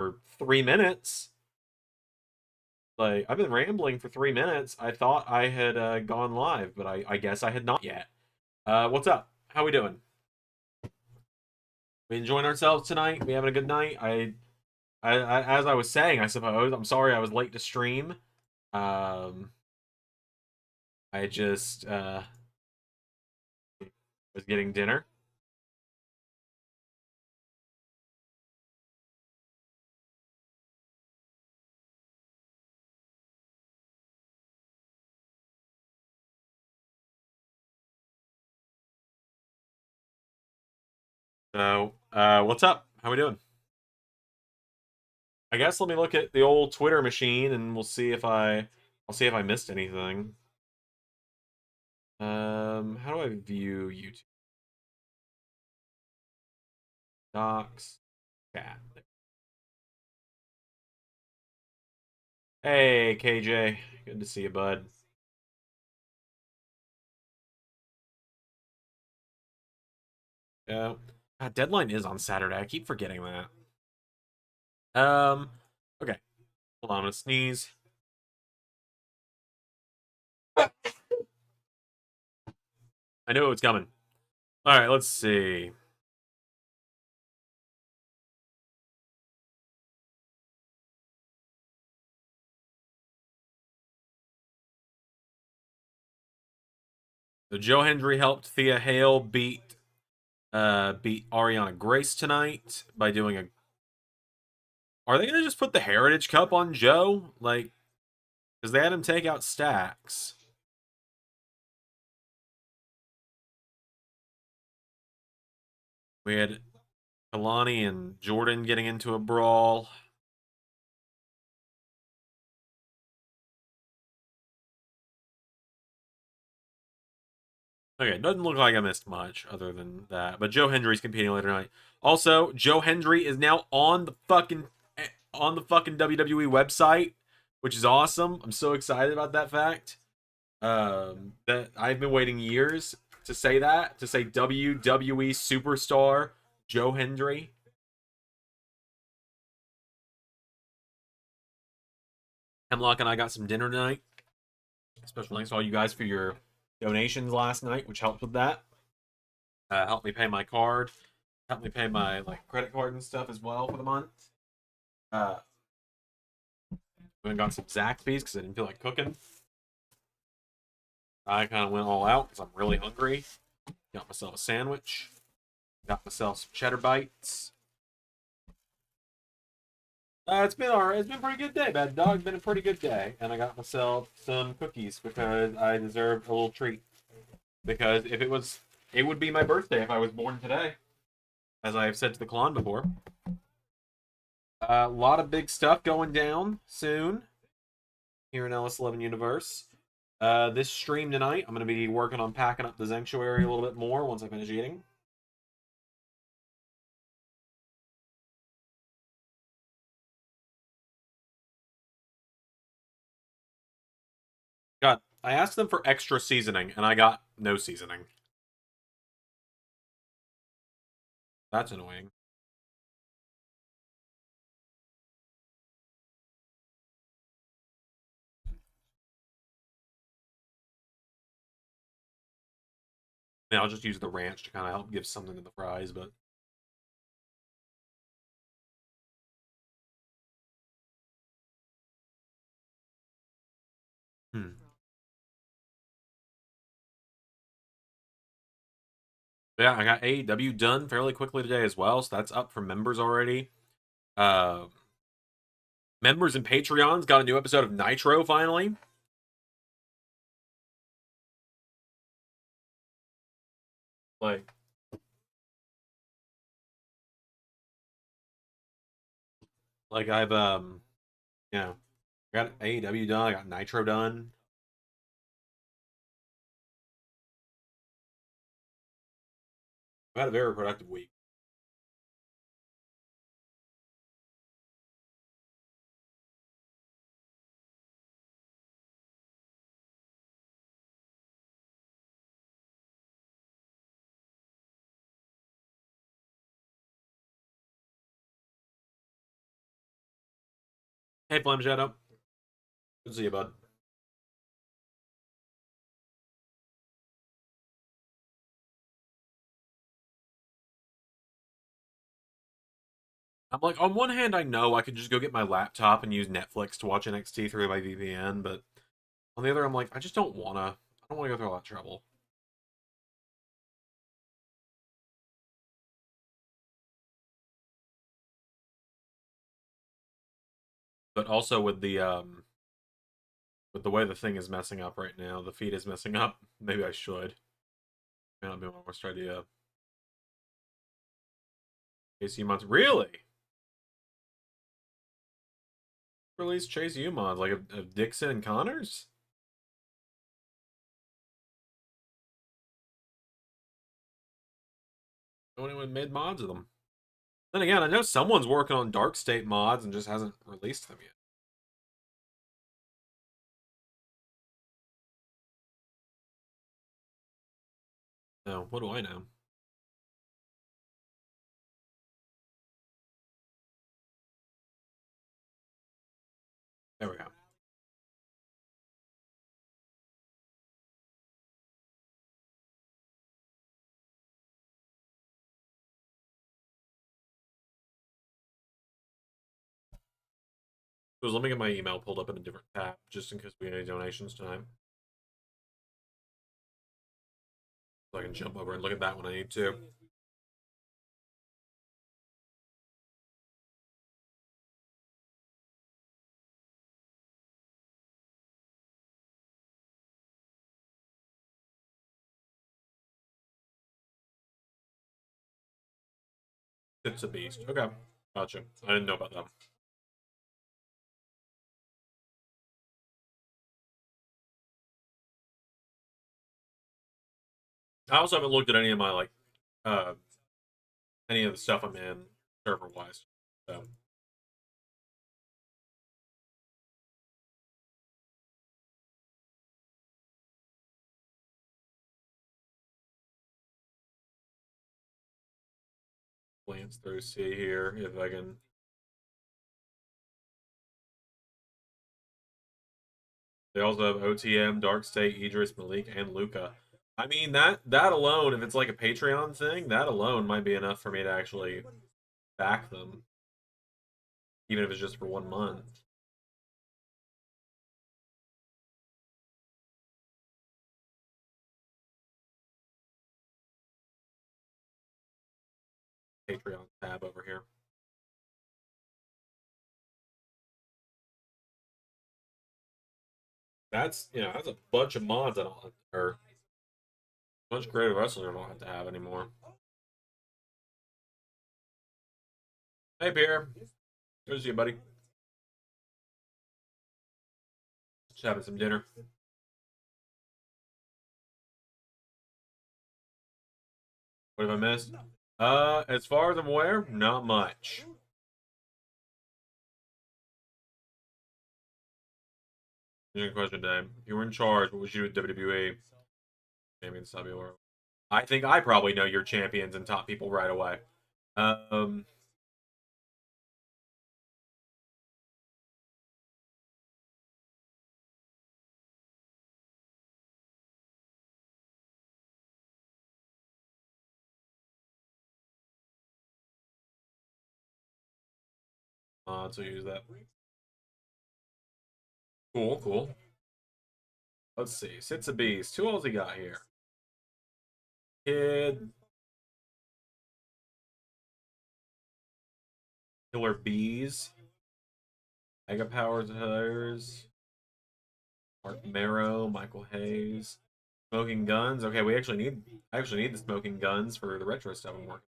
for 3 minutes. Like, I've been rambling for 3 minutes. I thought I had gone live, but I guess I had not yet. What's up? How we doing? We enjoying ourselves tonight? We having a good night? As I was saying, I suppose. I'm sorry I was late to stream. Um, I just was getting dinner. So, what's up? How we doing? I guess let me look at the old Twitter machine and we'll see if I'll see if I missed anything. How do I view YouTube? Docs, chat. Hey, KJ. Good to see you, bud. Yeah. God, deadline is on Saturday. I keep forgetting that. Um, okay. Hold on, I'm gonna sneeze. I knew it was coming. All right, let's see. So Joe Hendry helped Thea Hale beat Ariana Grace tonight by doing a. Are they gonna just put the Heritage Cup on Joe? Like, because they had him take out Stacks. We had Kalani and Jordan getting into a brawl. Okay, doesn't look like I missed much other than that. But Joe Hendry's competing later tonight. Also, Joe Hendry is now on the fucking WWE website, which is awesome. I'm so excited about that fact. That I've been waiting years to say that, to say WWE superstar Joe Hendry. Hemlock and I got some dinner tonight. Special thanks to all you guys for your donations last night, which helped with that. Helped me pay my card, helped me pay my like credit card and stuff as well for the month. Uh, Went and got some Zaxby's because I didn't feel like cooking. I kind of went all out because I'm really hungry. Got myself a sandwich. Got myself some cheddar bites. It's been alright. It's been a pretty good day, bad dog. It's been a pretty good day, and I got myself some cookies because I deserve a little treat. Because if it was, it would be my birthday if I was born today, as I have said to the clan before. A lot of big stuff going down soon here in LS11 Universe. This stream tonight, I'm going to be working on packing up the sanctuary a little bit more once I finish eating. God, I asked them for extra seasoning, and I got no seasoning. That's annoying. Yeah, I'll just use the ranch to kind of help give something to the fries, but hmm. Yeah, I got AEW done fairly quickly today as well, so that's up for members already. Uh, Members and Patreons got a new episode of Nitro finally. Like, I've you know, got AEW done, I got Nitro done. I've had a very productive week. Hey, Flame Shadow. Good to see you, bud. I'm like, on one hand, I know I could just go get my laptop and use Netflix to watch NXT through my VPN, but on the other, I'm like, I just don't wanna. I don't want to go through all that trouble. But also with the way the thing is messing up right now, the feed is messing up. Maybe I should. May not be my worst idea. Chase U mods, really? Release Chase U mods like of Dixon and Connors? No one even made mods of them. Then again, I know someone's working on Dark State mods and just hasn't released them yet. No, what do I know? There we go. So let me get my email pulled up in a different tab, just in case we get any donations tonight. So I can jump over and look at that when I need to. It's a beast. Okay. Gotcha. I didn't know about that. I also haven't looked at any of my like uh any of the stuff I'm in server wise. So glance through, see here if I can. They also have OTM, Dark State, Idris, Malik, and Luca. I mean that alone, if it's like a Patreon thing, that alone might be enough for me to actually back them, even if it's just for 1 month. Patreon tab over here. That's a bunch of mods I don't have, or a bunch of creative wrestlers I don't have to have anymore. Hey Pierre, good to see you, buddy. Just having some dinner. What have I missed? As far as I'm aware, not much. Good question, Dave. If you were in charge, what would you do with WWE? Champion Sabular. I think I probably know your champions and top people right away. Um, so use that. Cool, cool. Let's see. Sits of Beast. Who else he got here? Kid. Killer Bees. Mega Powers Hires. Mark Marrow. Michael Hayes. Smoking Guns. Okay, I actually need the Smoking Guns for the retro stuff I'm working.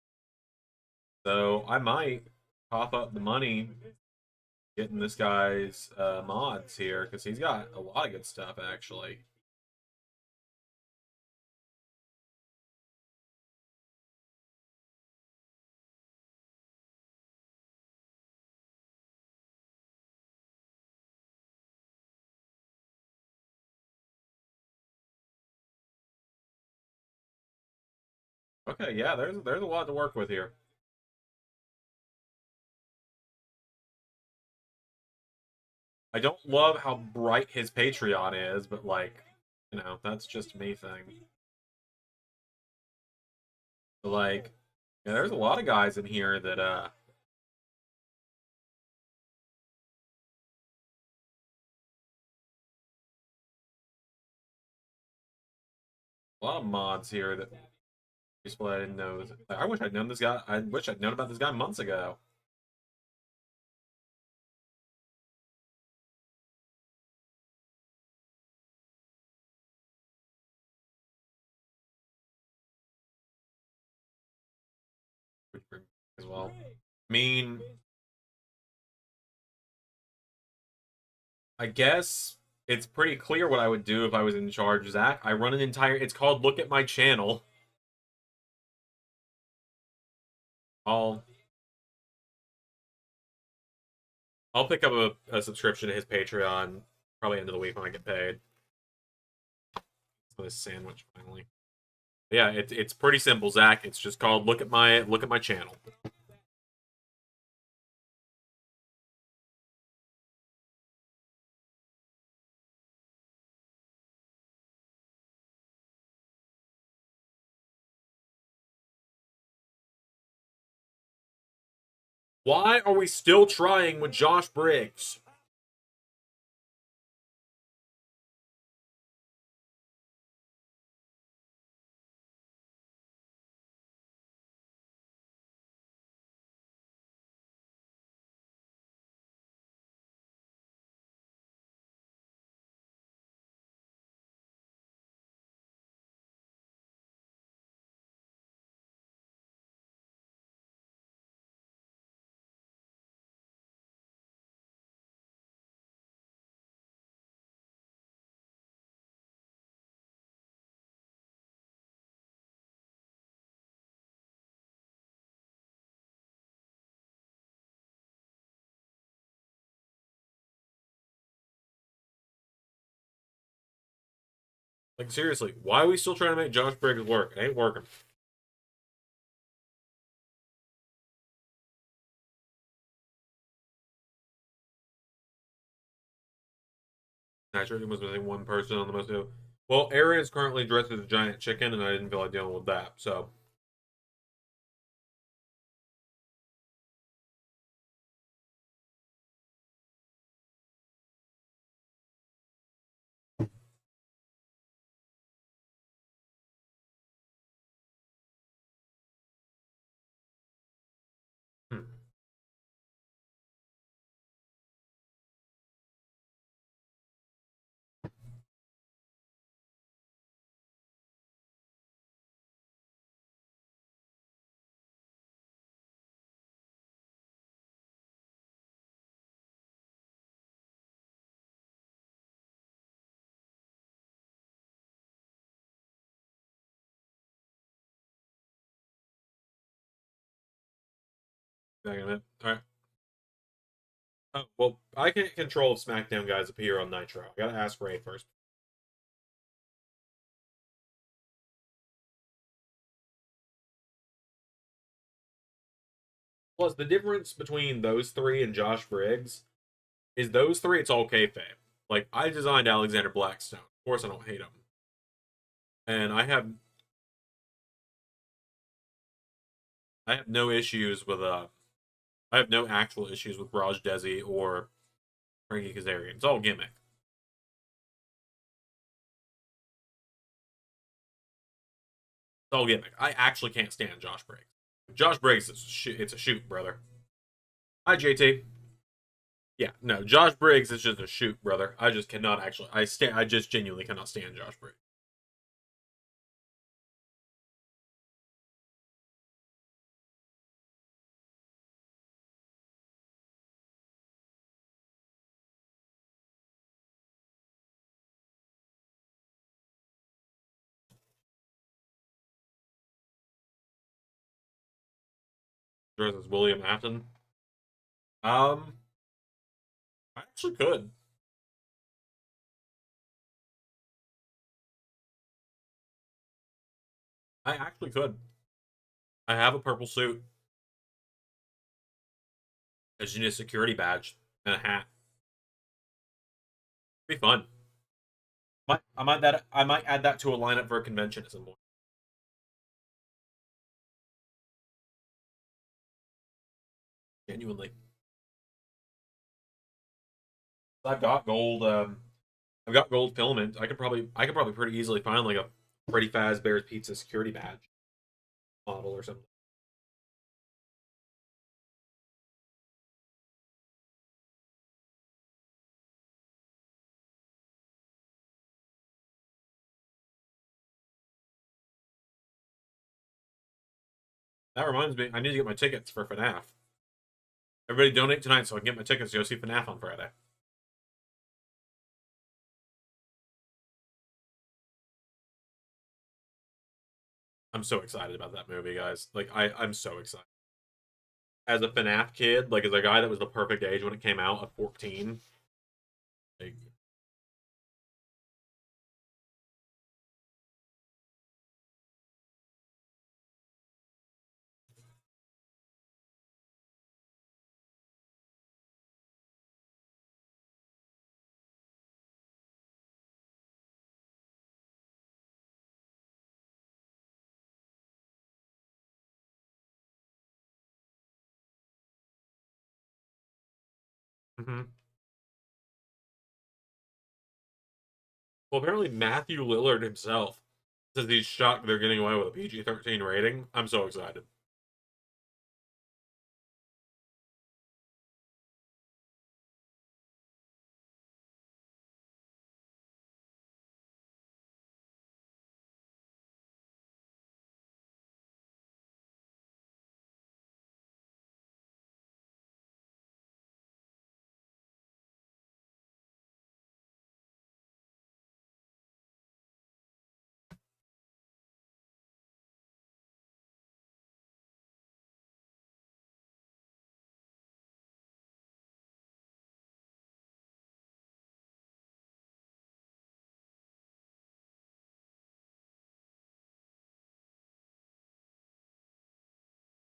So I might cough up the money getting this guy's mods here because he's got a lot of good stuff actually. Okay, yeah, there's a lot to work with here. I don't love how bright his Patreon is, but like, that's just me thing. But like, yeah, there's a lot of guys in here that a lot of mods here that display I didn't know. I wish I'd known this guy. I wish I'd known about this guy months ago. As well. I mean, I guess it's pretty clear what I would do if I was in charge, Zach. I run an entire. It's called Look at My Channel. I'll I'll pick up a subscription to his Patreon probably end of the week when I get paid. For this sandwich finally. Yeah, it's pretty simple, Zach. It's just called Look at my channel. Why are we still trying with Josh Briggs? Like seriously, why are we still trying to make Josh Briggs work? It ain't working. Naturally, was missing one person on the most. Well, Aaron is currently dressed as a giant chicken, and I didn't feel like dealing with that. So hmm. Back in a minute. All right. Oh, well, I can't control if SmackDown guys appear on Nitro. I gotta ask Ray first. Plus, the difference between those three and Josh Briggs is those three, it's all kayfabe. Like, I designed Alexander Blackstone. Of course, I don't hate him. And I have no issues with I have no actual issues with Raj Desi or Frankie Kazarian. It's all gimmick. It's all gimmick. I actually can't stand Josh Briggs. Josh Briggs is it's a shoot, brother. Hi, JT. Yeah, no, Josh Briggs is just a shoot, brother. I just cannot actually. I just genuinely cannot stand Josh Briggs. Versus William Afton. Um, I actually could. I actually could. I have a purple suit. I just need a security badge and a hat. Be fun. I might add that to a lineup for a convention at some point. Genuinely. I've got gold. I've got gold filament. I could probably pretty easily find like a Freddy Fazbear's Pizza security badge model or something. That reminds me, I need to get my tickets for FNAF. Everybody donate tonight so I can get my tickets to go see FNAF on Friday. I'm so excited about that movie, guys. Like I'm so excited. As a FNAF kid, like as a guy that was the perfect age when it came out at 14, like, mhm. Well, apparently Matthew Lillard himself says he's shocked they're getting away with a PG-13 rating. I'm so excited.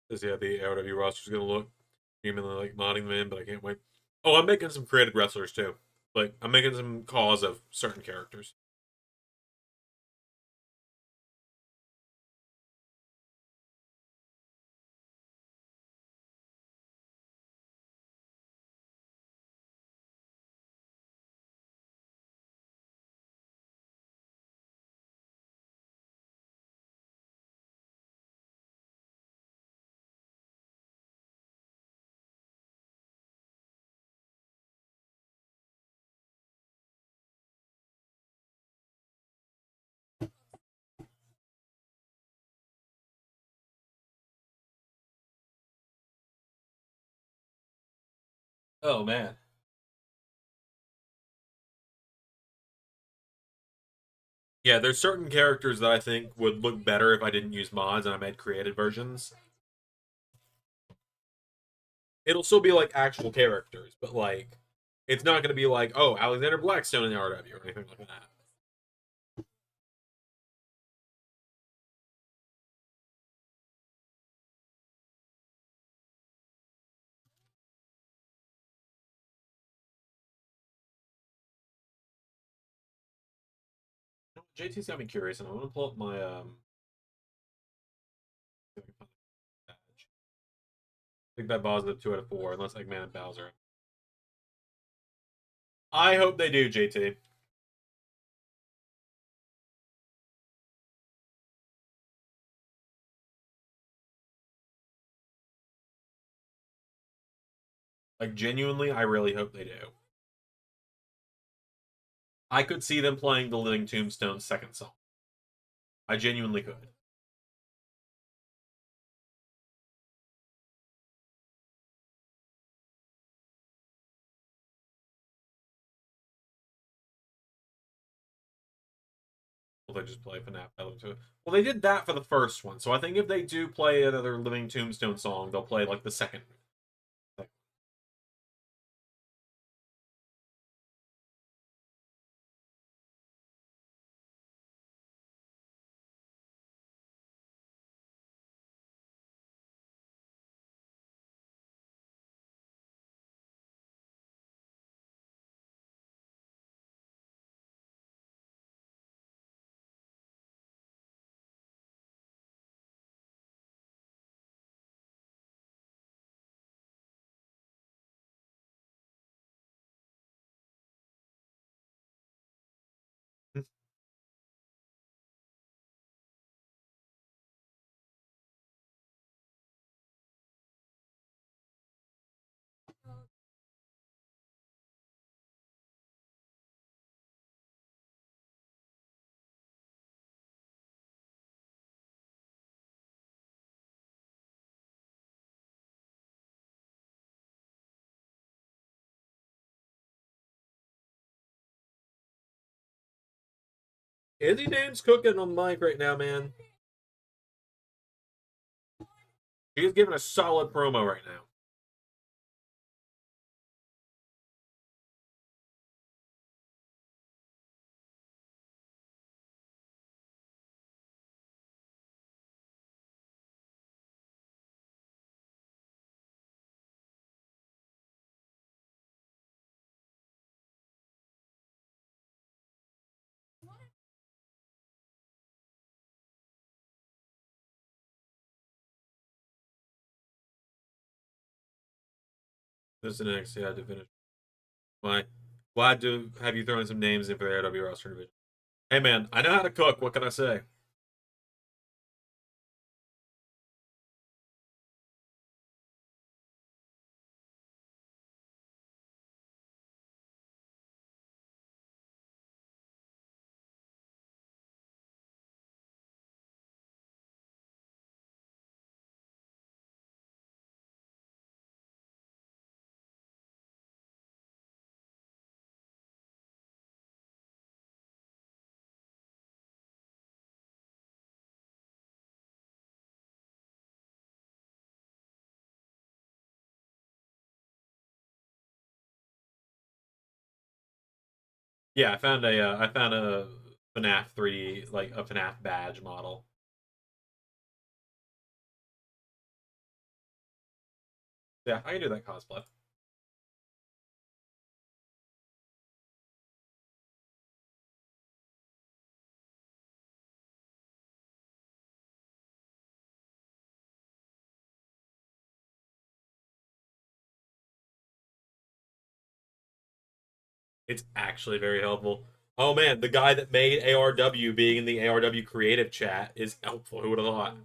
Because yeah, the AOW roster's gonna look humanly like modding them in, but I can't wait. Oh, I'm making some created wrestlers too. Like I'm making some calls of certain characters. Oh man. Yeah, there's certain characters that I think would look better if I didn't use mods and I made created versions. It'll still be like actual characters, but like it's not gonna be like, oh, Alexander Blackstone in the RW or anything like that. JT's got me curious, and I want to pull up my Big Bad Balls at 2 out of 4, unless Eggman and Bowser. I hope they do, JT. Like genuinely, I really hope they do. I could see them playing the Living Tombstone's second song. I genuinely could. Will they just play FNAF Battle to it? Well, they did that for the first one, so I think if they do play another Living Tombstone song, they'll play like the second. Like, Izzy Dane's cooking on the mic right now, man. She's giving a solid promo right now. This is the next. Yeah, to finish. Why? Why do have you thrown some names in for the AW roster division? Hey man, I know how to cook. What can I say? Yeah, I found a FNAF 3D like a FNAF badge model. Yeah, I can do that cosplay. It's actually very helpful. Oh man, the guy that made ARW being in the ARW creative chat is helpful. Who would have thought?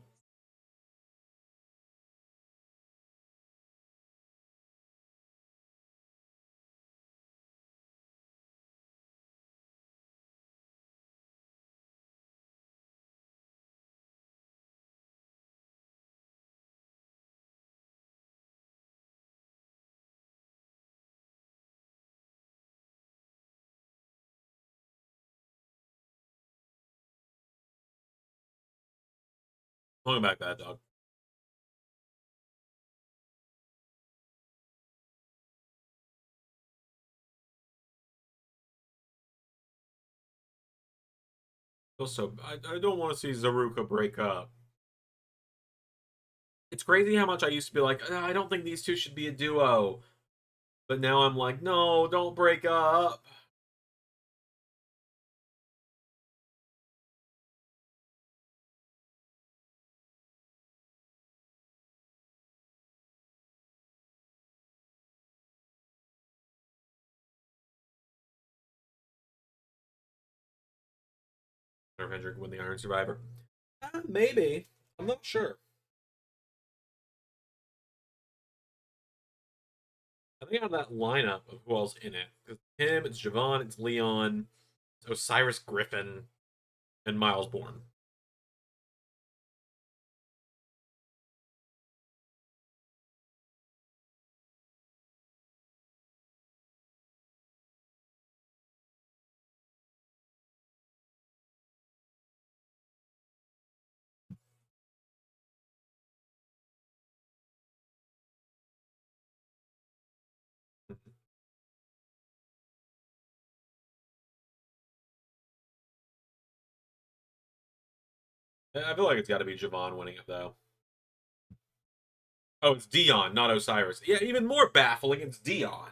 Welcome back, bad dog. Also, I don't want to see Zaruka break up. It's crazy how much I used to be like, I don't think these two should be a duo. But now I'm like, no, don't break up. Or Hendrick win the Iron Survivor. Maybe. I'm not sure. I think out of that lineup of who else in it, because him, it's Javon, it's Leon, it's Osiris Griffin, and Miles Bourne. I feel like it's got to be Javon winning it though. Oh, it's Dion, not Osiris. Yeah, even more baffling, it's Dion.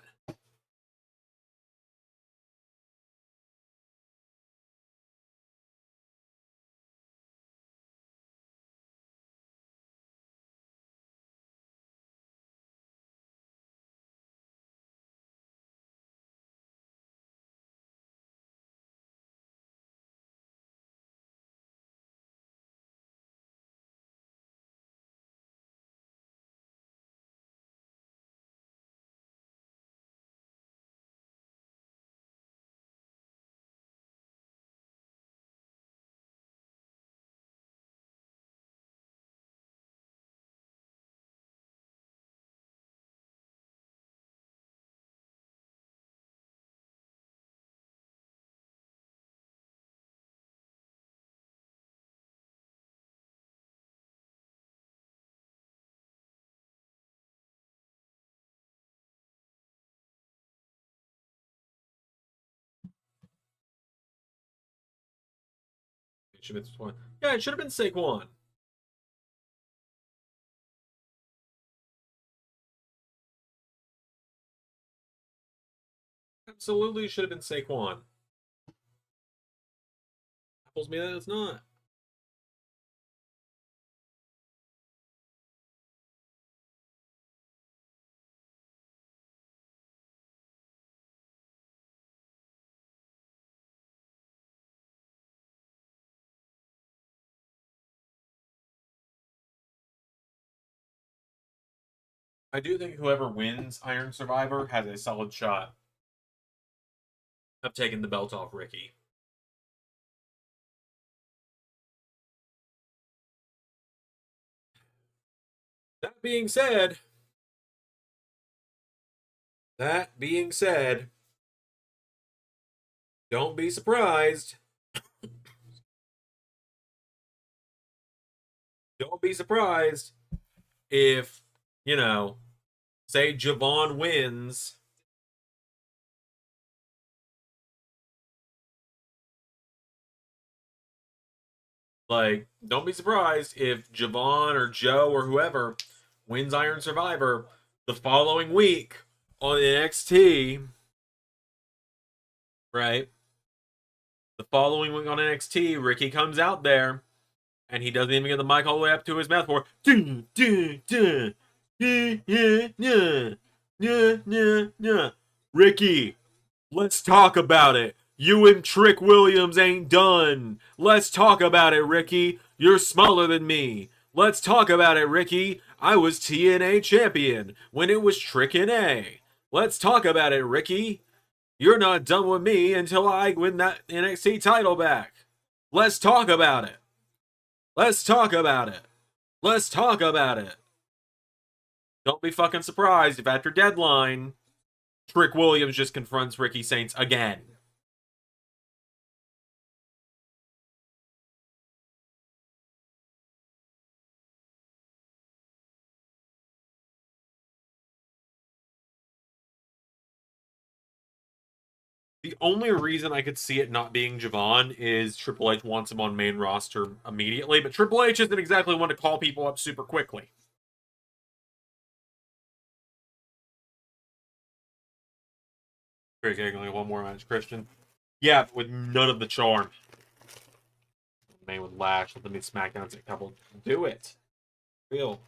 Should have been Saquon. Yeah, it should have been Saquon. Absolutely should have been Saquon. Tells me that it's not. I do think whoever wins Iron Survivor has a solid shot of taking the belt off Ricky. That being said, that being said, don't be surprised. Don't be surprised if, you know, say Javon wins. Like, don't be surprised if Javon or Joe or whoever wins Iron Survivor the following week on NXT, right? The following week on NXT, Ricky comes out there and he doesn't even get the mic all the way up to his mouth for Ricky, let's talk about it. You and Trick Williams ain't done. Let's talk about it, Ricky. You're smaller than me. Let's talk about it, Ricky. I was TNA champion when it was Trick NA. Let's talk about it, Ricky. You're not done with me until I win that NXT title back. Let's talk about it. Let's talk about it. Let's talk about it. Don't be fucking surprised if after Deadline, Trick Williams just confronts Ricky Saints again. The only reason I could see it not being Javon is Triple H wants him on main roster immediately, but Triple H isn't exactly one to call people up super quickly. Only one more match, Christian. Yeah, but with none of the charm. Man with Lash, let me SmackDown take a couple. Do it. Real.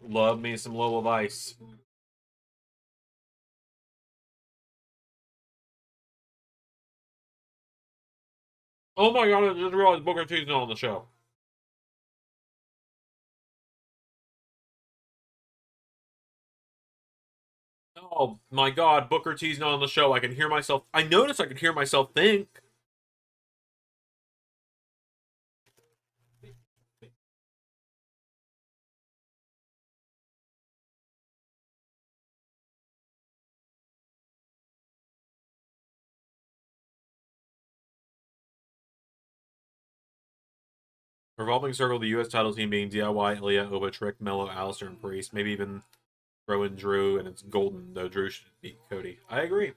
Love me some Lola Vice. Oh my god, I just realized Booker T's not on the show. Oh my god, Booker T's not on the show. I can hear myself. I noticed I could hear myself think. Revolving Circle, the U.S. title team being DIY, Ilya, Oba, Trick, Mello, Alistair, and Priest. Maybe even throw in Drew, and it's golden, though Drew should beat Cody. I agree.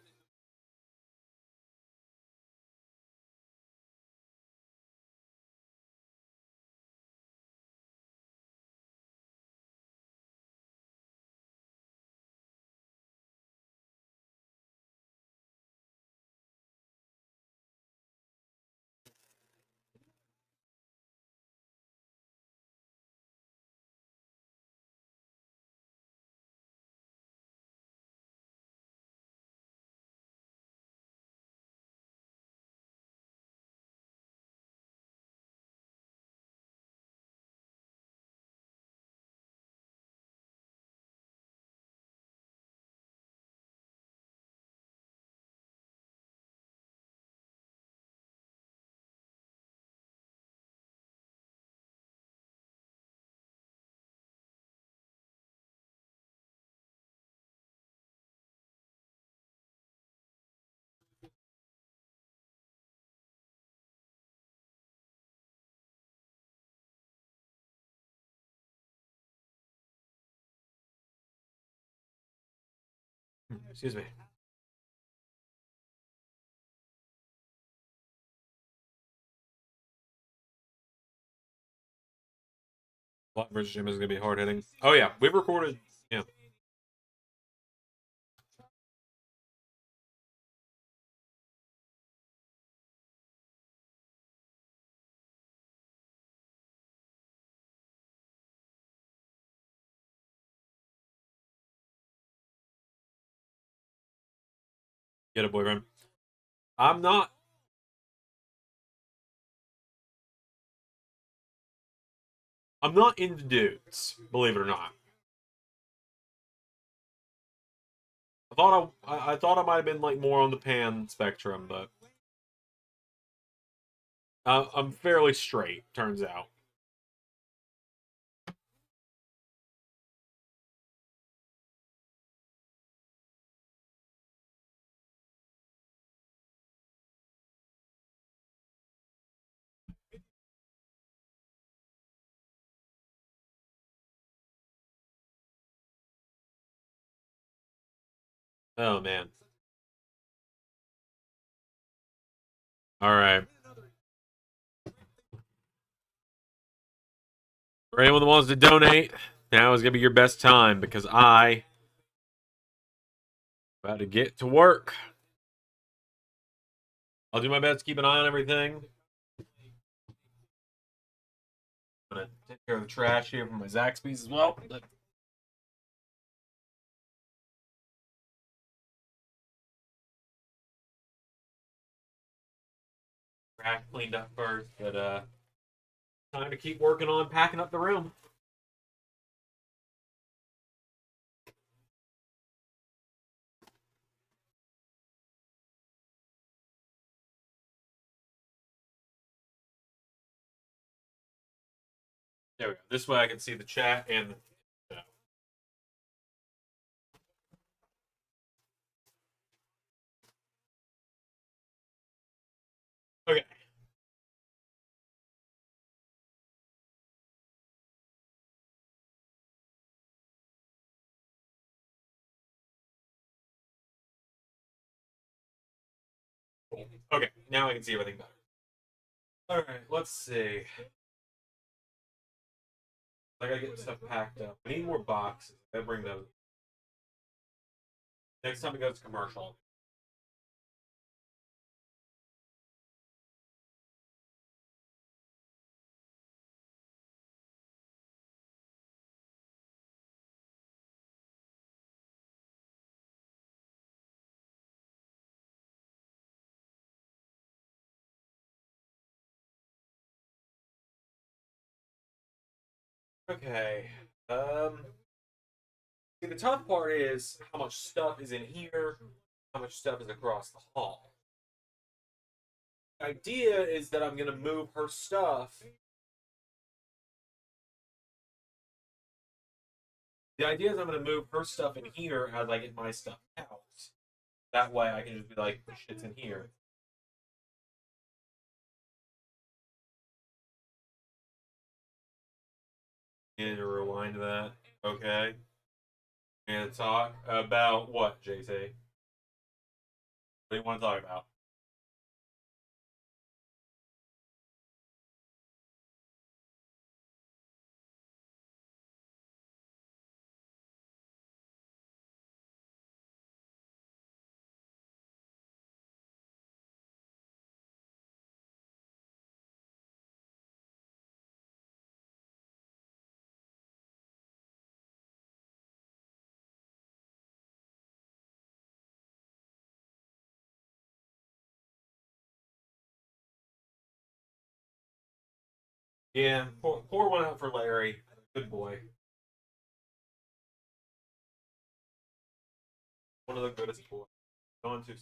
Excuse me. Lot versus Jim is gonna be hard hitting. Oh yeah, we've recorded. Yeah. Get a boyfriend. I'm not. I'm not into dudes. Believe it or not. I thought I might have been like more on the pan spectrum, but I'm fairly straight. Turns out. Oh man. All right. For anyone that wants to donate, now is gonna be your best time because I about to get to work. I'll do my best to keep an eye on everything. I'm gonna take care of the trash here from my Zaxby's as well. Trash cleaned up first, but time to keep working on packing up the room. There we go. This way I can see the chat and the show. Okay. Okay, now I can see everything better. Alright, let's see. I gotta get stuff packed up. I need more boxes. I gotta bring those. Next time it goes to commercial. Okay. See, the tough part is how much stuff is in here, how much stuff is across the hall. The idea is that I'm gonna move her stuff. The idea is I'm gonna move her stuff in here as I get my stuff out. That way I can just be like, the shit's in here. And rewind that. Okay. And talk about what, JC? What do you want to talk about? Yeah, pour one out for Larry. Good boy. One of the goodest boys. Going to.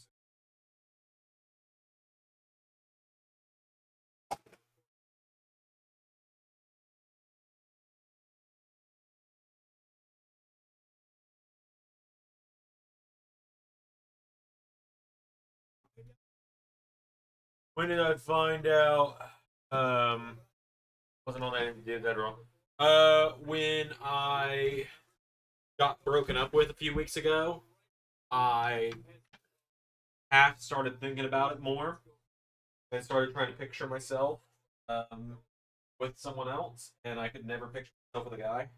When did I find out? Wasn't on that. Did that wrong. When I got broken up with a few weeks ago. I half started thinking about it more. I started trying to picture myself with someone else, and I could never picture myself with a guy.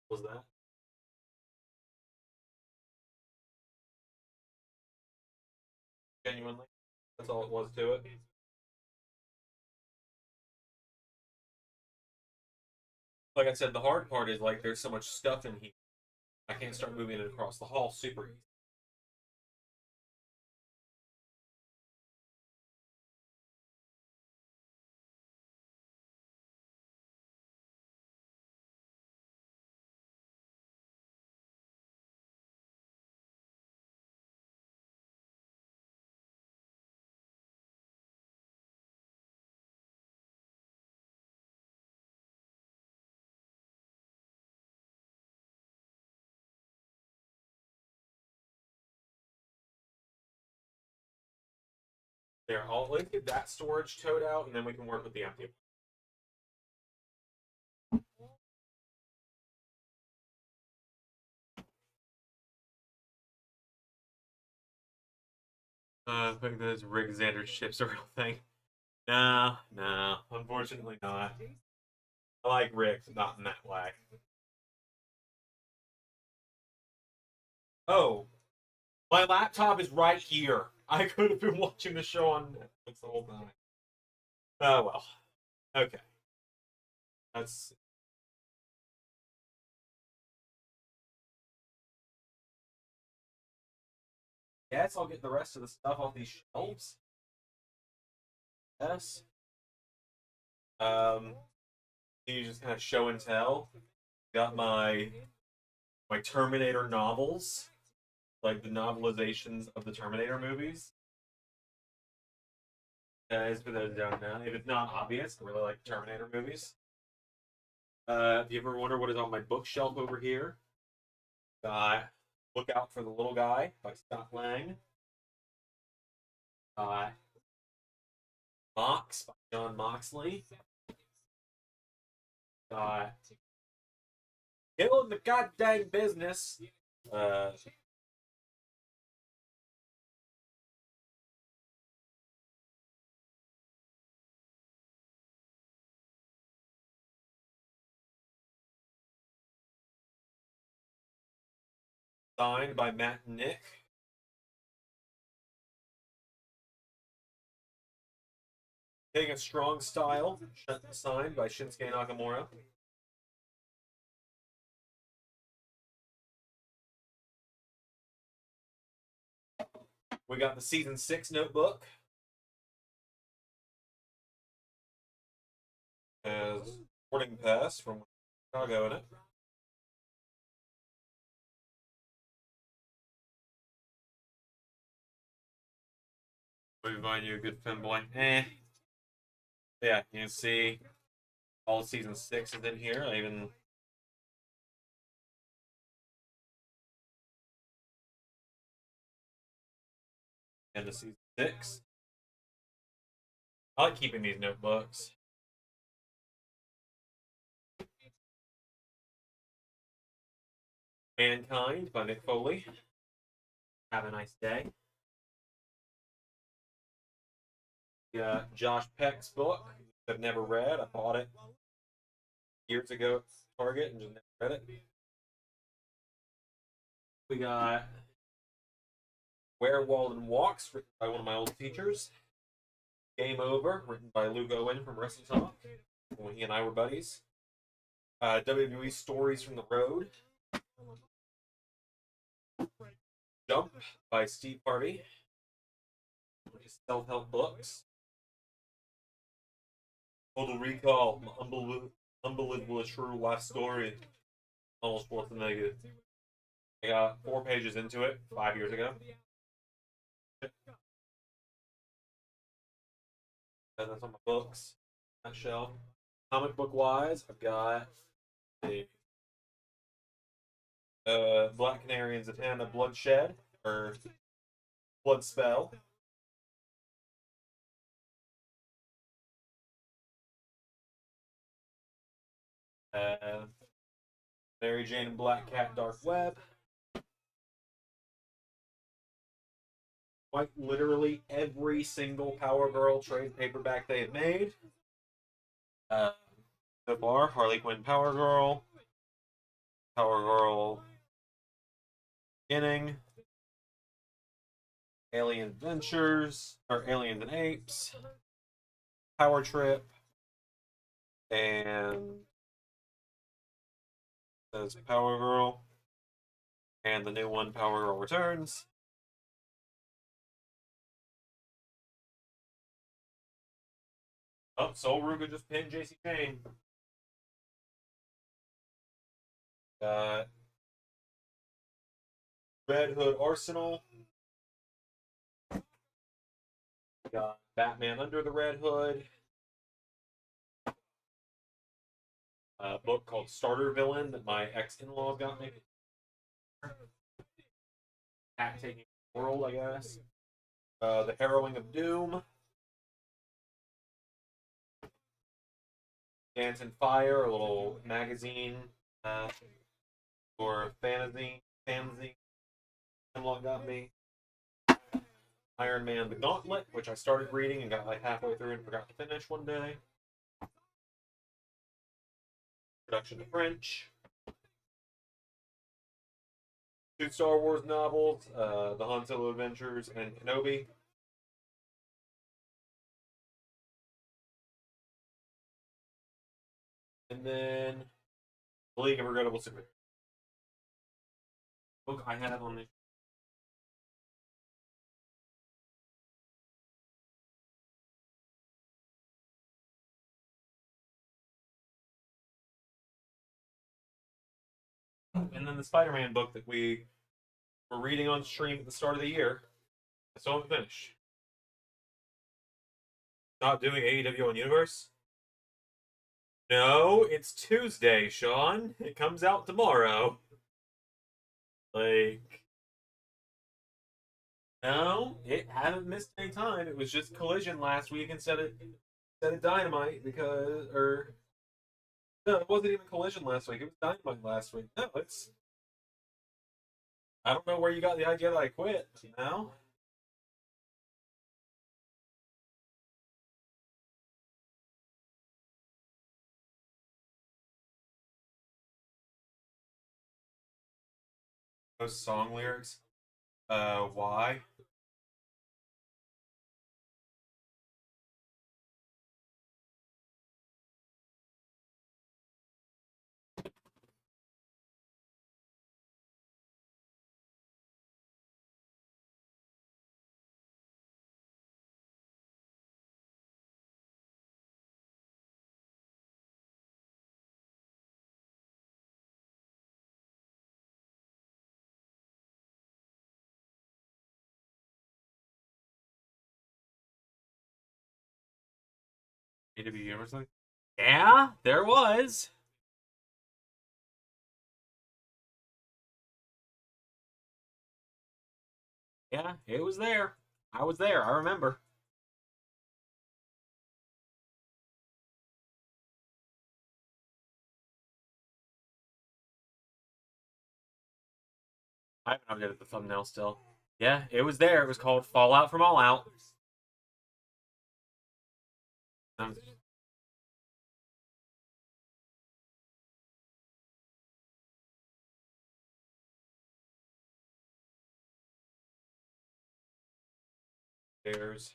What was that? Genuinely, that's all it was to it. Like I said, the hard part is like there's so much stuff in here. I can't start moving it across the hall super easy. There, let's get that storage towed out, and then we can work with the empty. I think those Rick Zander ships a real thing. No, no, unfortunately not. I like Rick, but not in that way. Oh, my laptop is right here. I could have been watching the show on Netflix the whole time. Oh well. Okay. That's Yes, I'll get the rest of the stuff off these shelves. Yes. Um, you just kind of show and tell. Got my Terminator novels, like the novelizations of the Terminator movies. Guys, for those who don't know, if it's not obvious, I really like Terminator movies. If you ever wonder what is on my bookshelf over here, Look Out for the Little Guy by Scott Lang. Uh, Mox by John Moxley. Uh, Killing the Goddamn Business. Uh, Signed by Matt and Nick. Hitting a Strong Style, signed by Shinsuke Nakamura. We got the season 6 notebook. Has boarding pass from Chicago in it. We find you a good femboy. Yeah, you can see all season 6 is in here. I even end of season 6. I like keeping these notebooks. Mankind by Mick Foley. Have a nice day. Yeah, Josh Peck's book. I've never read. I bought it years ago at Target and just never read it. We got Where Walden Walks, written by one of my old teachers. Game Over, written by Luke Owen from Wrestling Talk, when he and I were buddies. WWE Stories from the Road. Jump by Steve Harvey. Self-help books. Total Recall, unbelievable true life story. Almost Schwarzenegger. I got 4 pages into it 5 years ago. That's on my books. That shelf. Comic book wise, I've got the Black Canary and Zatanna Bloodshed, or Blood Spell. Uh, Mary Jane and Black Cat Dark Web. quite literally every single Power Girl trade paperback they have made. Uh, so far, Harley Quinn Power Girl, Power Girl Beginning, Alien Adventures, or Aliens and Apes, Power Trip, and says Power Girl, and the new one, Power Girl Returns. Oh, Soul Ruga just pinned JC Jane. Got Red Hood Arsenal. Got Batman Under the Red Hood. A book called Starter Villain that my ex-in-laws got me. Cat Taking the World, I guess. The Harrowing of Doom. Dance and Fire, a little magazine for fantasy. In-law got me. Iron Man the Gauntlet, which I started reading and got like halfway through and forgot to finish one day. Introduction to French. 2 Star Wars novels, The Han Solo Adventures, and Kenobi. And then League of Regrettable Superheroes. Book I have on the and then the Spider-Man book that we were reading on stream at the start of the year. I still haven't finished. Not doing AEW on Universe? No, it's Tuesday, Sean. It comes out tomorrow. Like, no, it haven't missed any time. It was just Collision last week instead of Dynamite because, or no, it wasn't even Collision last week. It was Dynamite last week. No, it's. I don't know where you got the idea that I quit. No. Those song lyrics. Why? AEW Universe? Yeah, there was. Yeah, it was there. I was there. I remember. I haven't updated the thumbnail still. Yeah, it was there. It was called Fallout from All Out. There's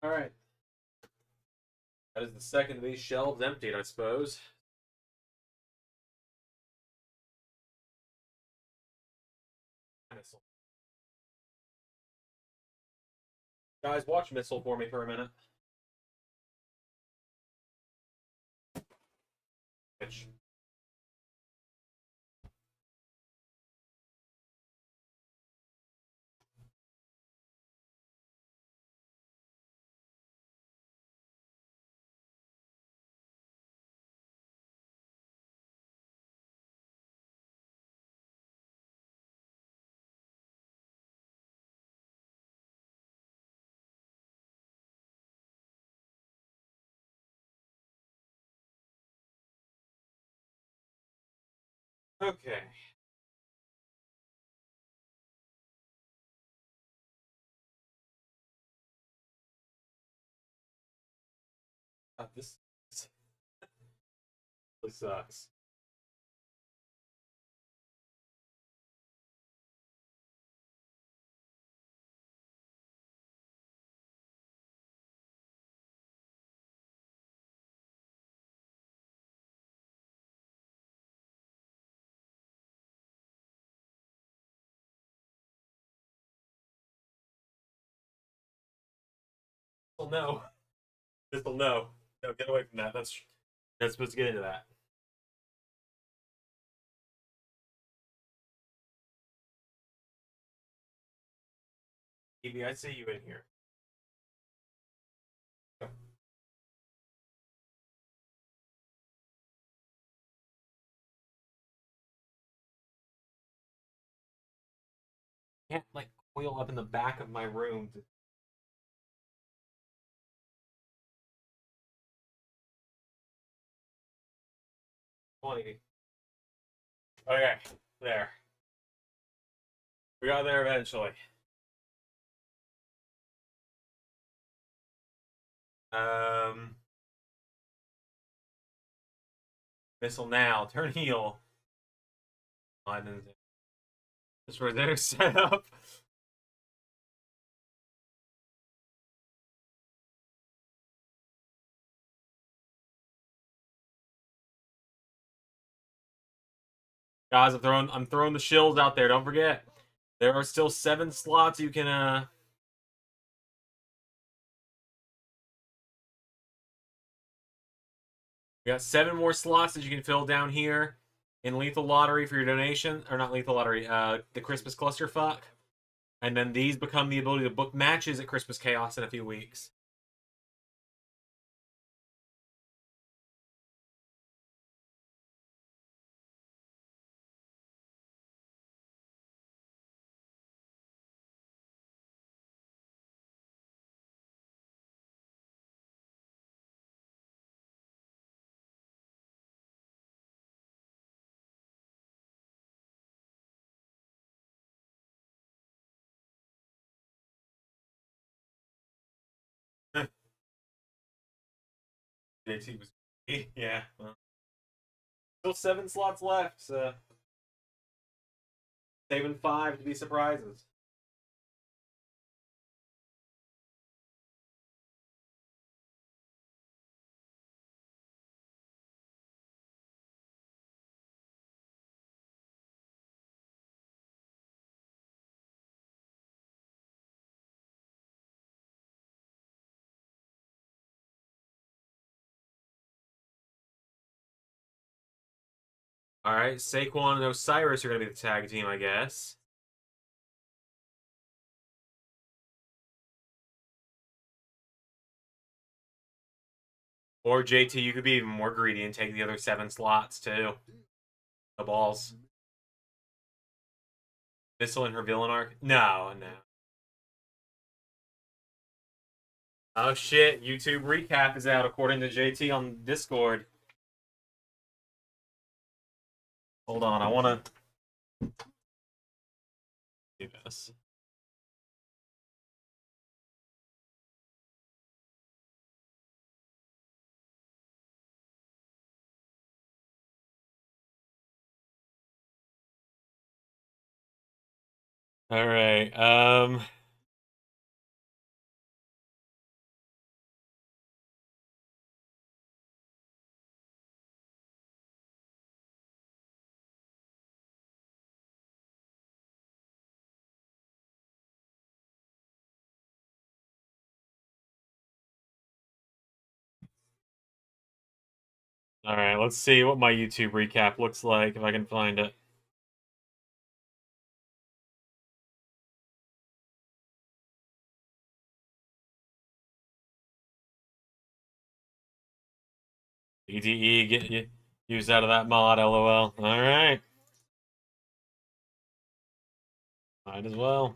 All right. That is the second of these shelves emptied, I suppose. Missile. Guys, watch Missile for me for a minute. Which... Okay. This really sucks. Well, no. Missile, no. No, get away from that. That's not supposed to get into that. Evie, I see you in here. Can't like coil up in the back of my room. Okay, there. We got there eventually. Um, Missile now. Turn heel. Just where they're set up. Guys, I'm throwing the shills out there. Don't forget. There are still 7 slots you can we got 7 more slots that you can fill down here in Lethal Lottery for your donation. Or not Lethal Lottery, the Christmas Clusterfuck. And then these become the ability to book matches at Christmas Chaos in a few weeks. JT was yeah. Well, still 7 slots left, so saving 5 to be surprises. All right, Saquon and Osiris are going to be the tag team, I guess. Or JT, you could be even more greedy and take the other 7 slots too. The balls. Missile in her villain arc? No, no. Oh shit, YouTube recap is out according to JT on Discord. Hold on, I want to do this. All right. Alright, let's see what my YouTube recap looks like, if I can find it. EDE get used out of that mod, lol. Alright. Might as well.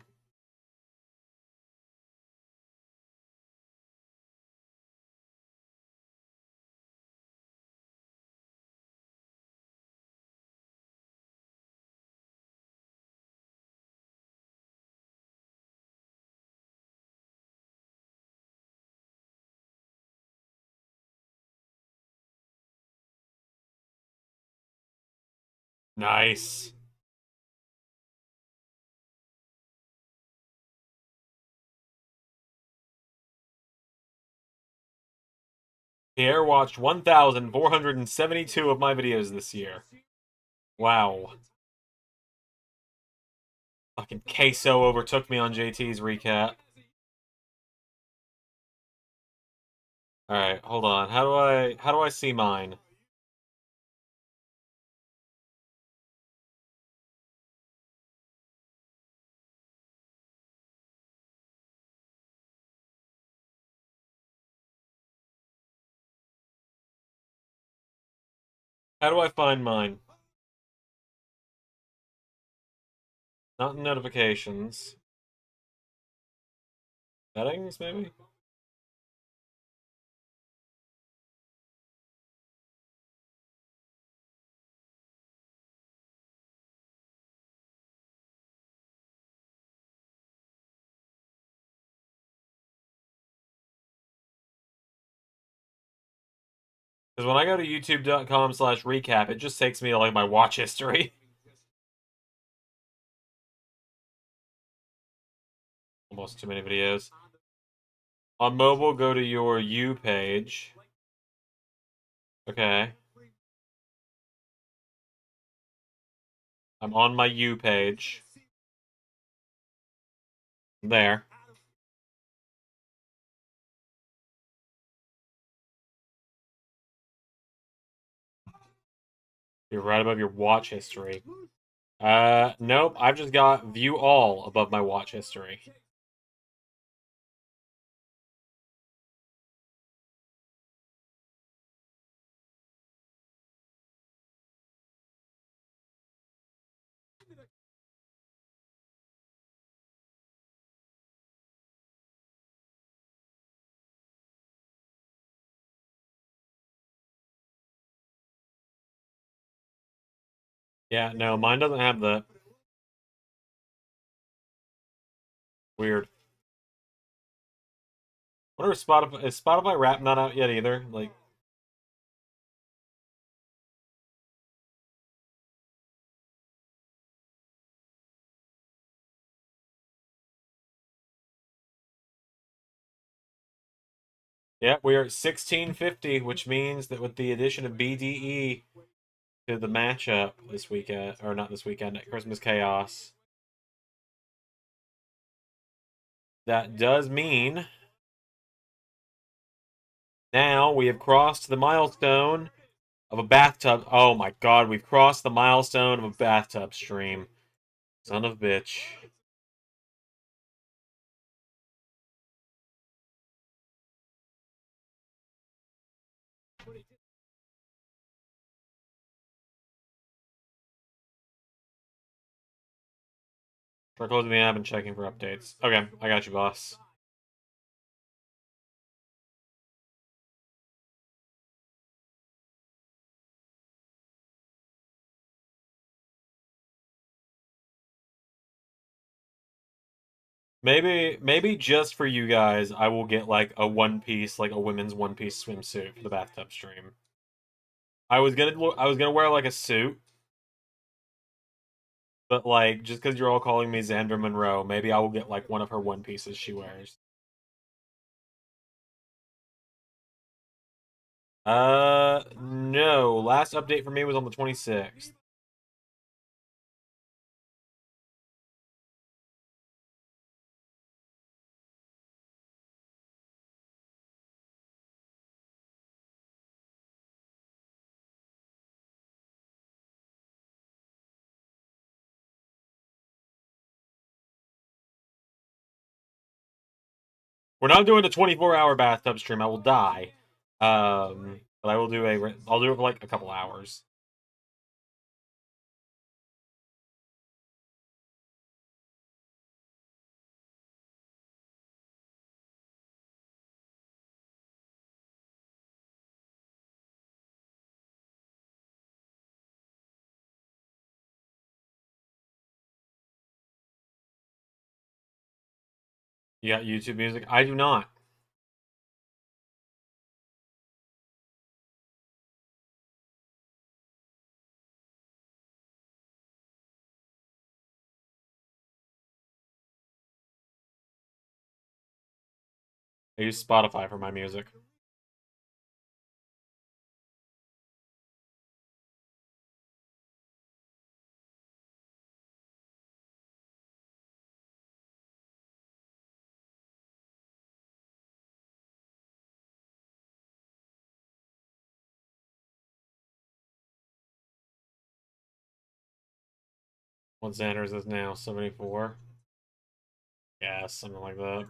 Nice. Pierre watched 1,472 of my videos this year. Wow. Fucking Queso overtook me on JT's recap. Alright, hold on. How do I see mine? How do I find mine? Not in notifications. Settings, maybe? Because when I go to youtube.com/recap, it just takes me to, like, my watch history. Almost too many videos. On mobile, go to your You page. Okay. I'm on my You page. There. You're right above your watch history. Nope. I've just got View All above my watch history. Yeah, no, mine doesn't have that. Weird. Wonder if Spotify is Spotify Rap not out yet either? Like, yeah, we are at 1650, which means that with the addition of BDE to the matchup this weekend, or not this weekend, at Christmas Chaos, that does mean now we have crossed the milestone of a bathtub. Oh my god, we've crossed the milestone of a bathtub stream. Son of a bitch. Try closing the app and checking for updates. Okay, I got you, boss. Maybe just for you guys, I will get like a one piece, like a women's one piece swimsuit for the bathtub stream. I was gonna wear like a suit, but like just because you're all calling me Xander Monroe, maybe I will get like one of her one pieces she wears. No. Last update for me was on the 26th. We're not doing a 24-hour bathtub stream. I will die. But I will do I'll do it for like a couple hours. You got YouTube music? I do not. I use Spotify for my music. What Zanders is now? 74? Yeah, something like that.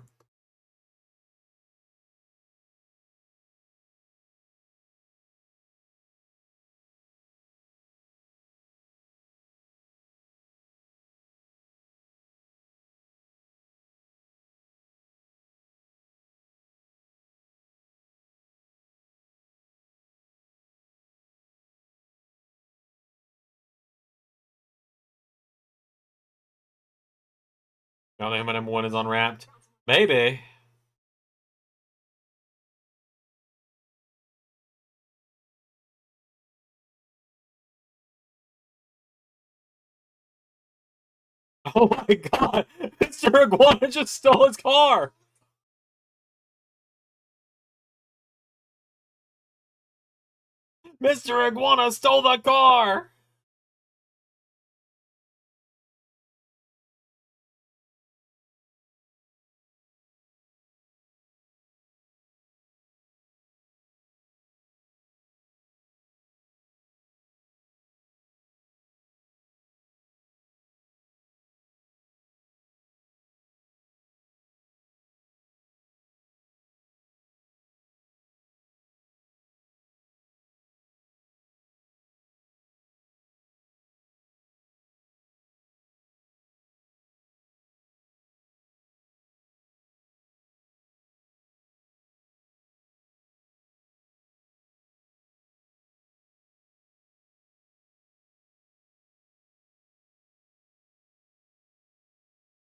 Now the M&M1 is unwrapped. Maybe. Oh my god! Mr. Iguana just stole his car! Mr. Iguana stole the car!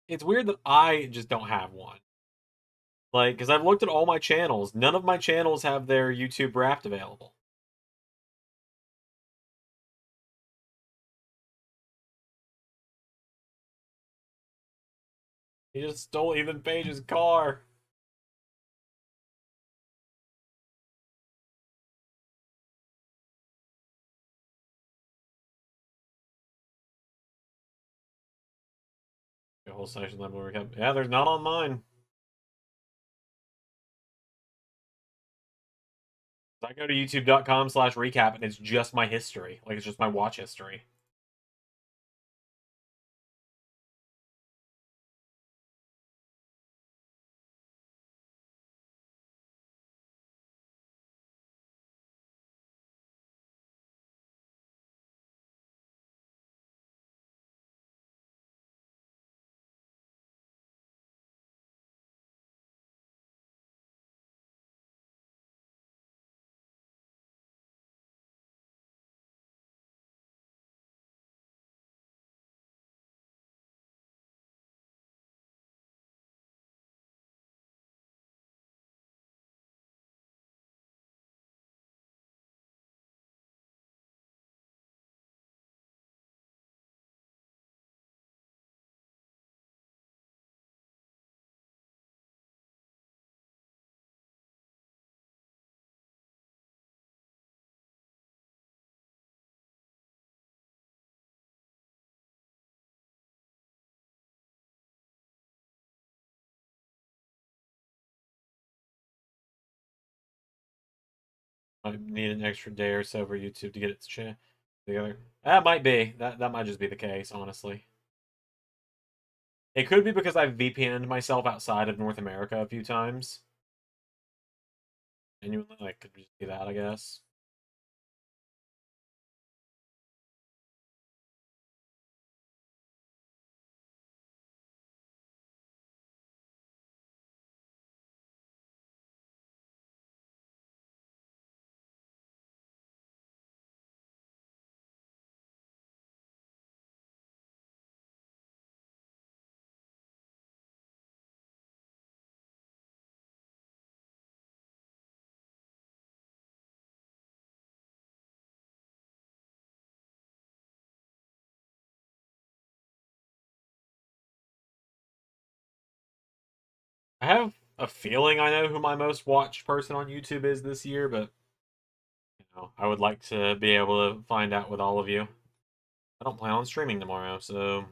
It's weird that I just don't have one. Like, because I've looked at all my channels. None of my channels have their YouTube Wrapped available. He just stole Ethan Page's car. The whole session level recap. Yeah, there's not on mine. I go to youtube.com/recap and it's just my history. Like, it's just my watch history. I need an extra day or so for YouTube to get its shit together. That might be. That might just be the case, honestly. It could be because I've VPN'd myself outside of North America a few times. Genuinely, like, could just be that, I guess. I have a feeling I know who my most watched person on YouTube is this year, but I would like to be able to find out with all of you. I don't plan on streaming tomorrow, so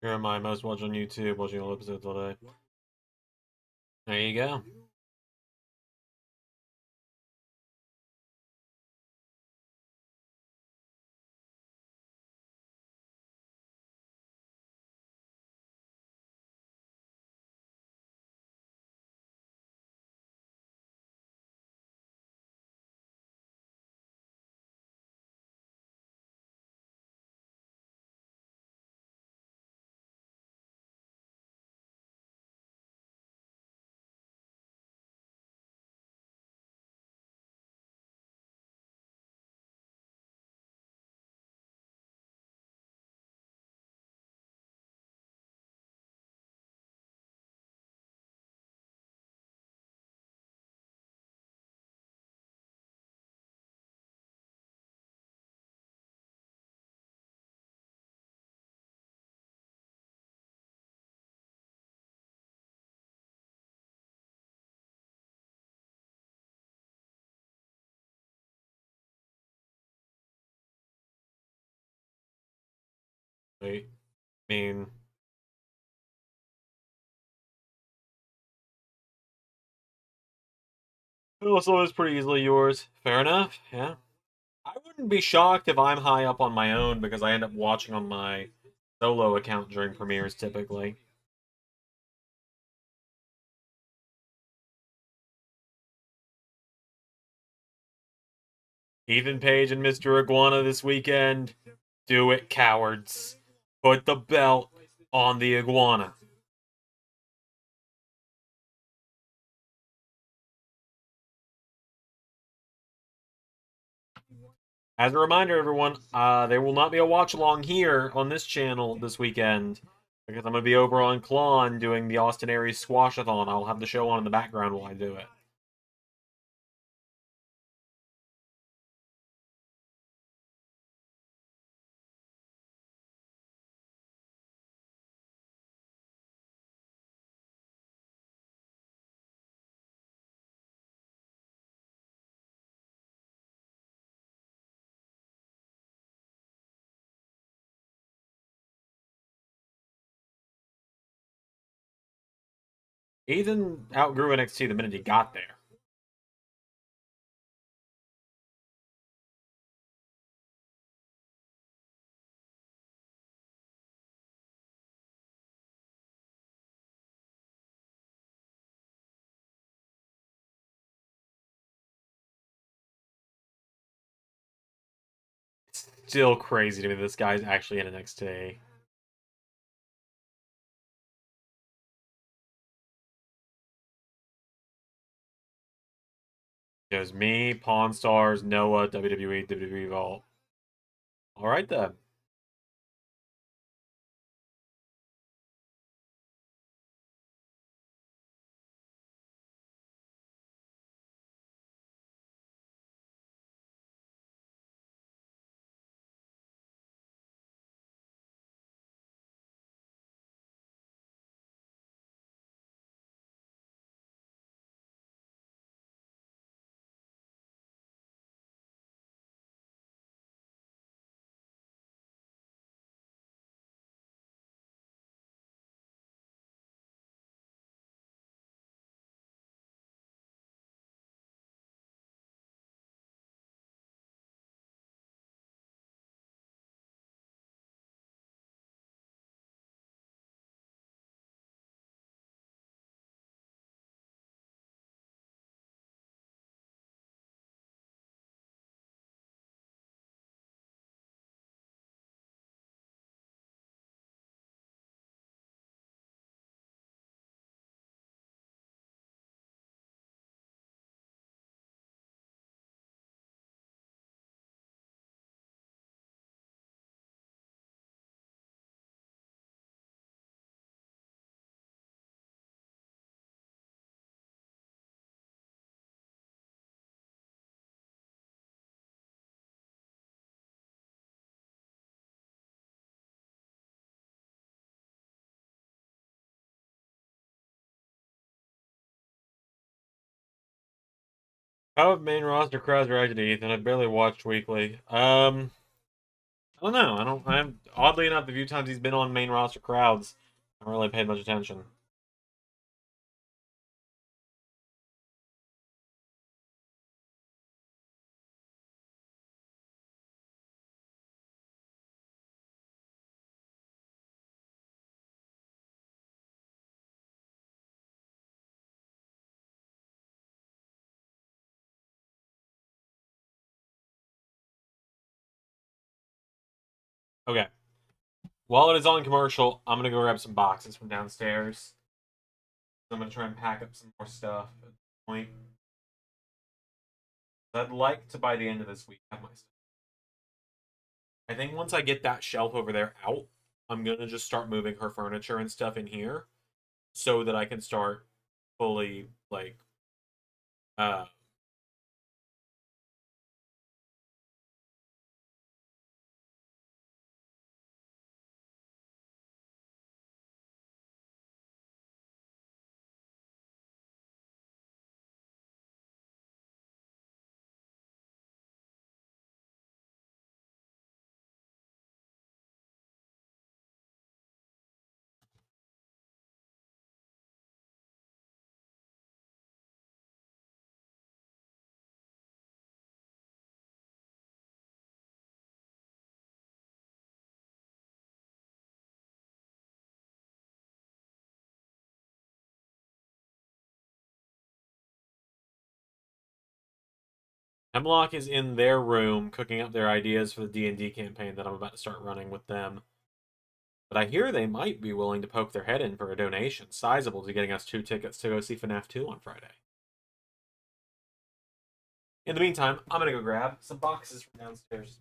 here are my most watched on YouTube, watching all episodes all day. There you go. Wait, I mean, it also is pretty easily yours. Fair enough, yeah. I wouldn't be shocked if I'm high up on my own because I end up watching on my solo account during premieres typically. Ethan Page and Mr. Iguana this weekend. Do it, cowards. Put the belt on the iguana. As a reminder, everyone, there will not be a watch along here on this channel this weekend because I'm going to be over on Klon doing the Austin Aries Squashathon. I'll have the show on in the background while I do it. Ethan outgrew NXT the minute he got there. still crazy to me this guy's actually in NXT. Goes me, Pawn Stars, Noah, WWE, WWE Vault. All right then. How have main roster crowds reacted to Ethan? I barely watched weekly. I don't know. I'm oddly enough the few times he's been on main roster crowds, I haven't really paid much attention. Okay. While it is on commercial, I'm gonna go grab some boxes from downstairs. I'm gonna try and pack up some more stuff at this point. I'd like to by the end of this week have my stuff. I think once I get that shelf over there out, I'm gonna just start moving her furniture and stuff in here so that I can start fully like uh Hemlock is in their room cooking up their ideas for the D&D campaign that I'm about to start running with them. But I hear they might be willing to poke their head in for a donation sizable to getting us 2 tickets to go see FNAF 2 on Friday. In the meantime, I'm gonna go grab some boxes from downstairs.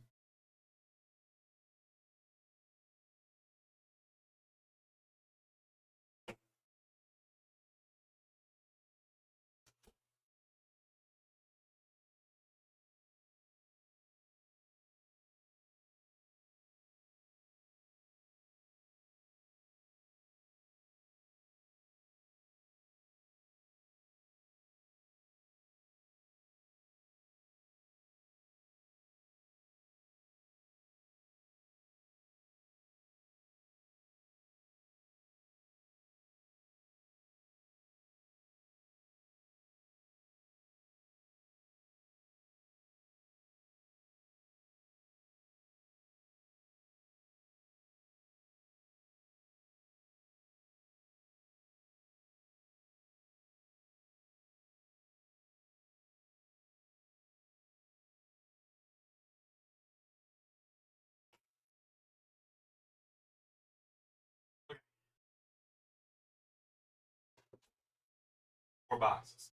more boxes.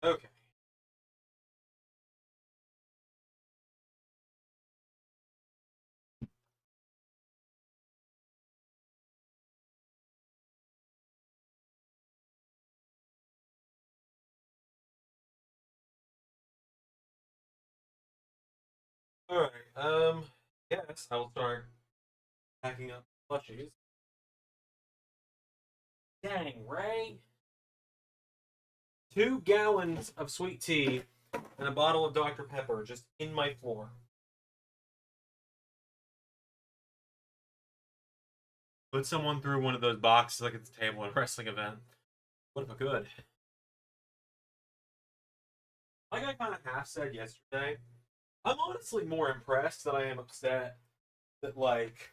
Okay. All right. Yes, I will start packing up plushies. Dang, Ray. 2 gallons of sweet tea and a bottle of Dr. Pepper just in my floor. Put someone through one of those boxes like it's a table at a wrestling event. What if I could? Like I kind of half said yesterday, I'm honestly more impressed than I am upset that, like,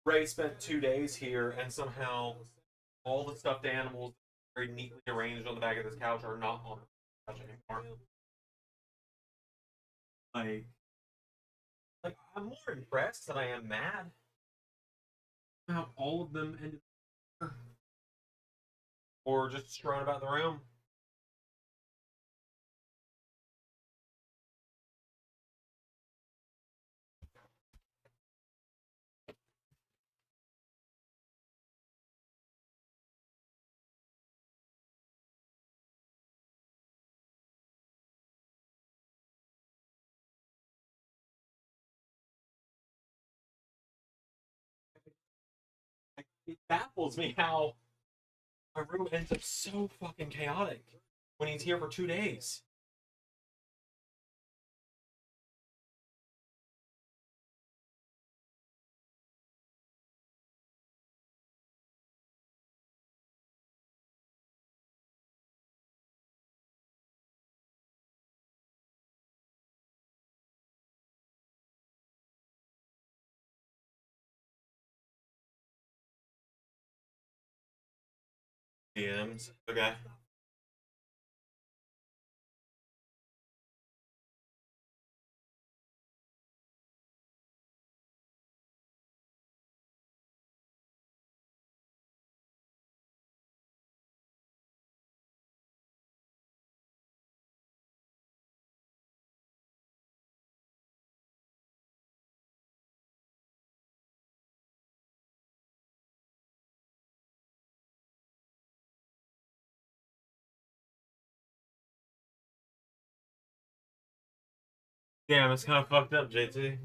Ray spent 2 days here and somehow all the stuffed animals very neatly arranged on the back of this couch are not on the couch anymore. Like, I'm more impressed than I am mad. How all of them ended or just strewn about the room. It baffles me how my room ends up so fucking chaotic when he's here for 2 days. DMs. Okay. Damn, it's kind of fucked up, JT. Kind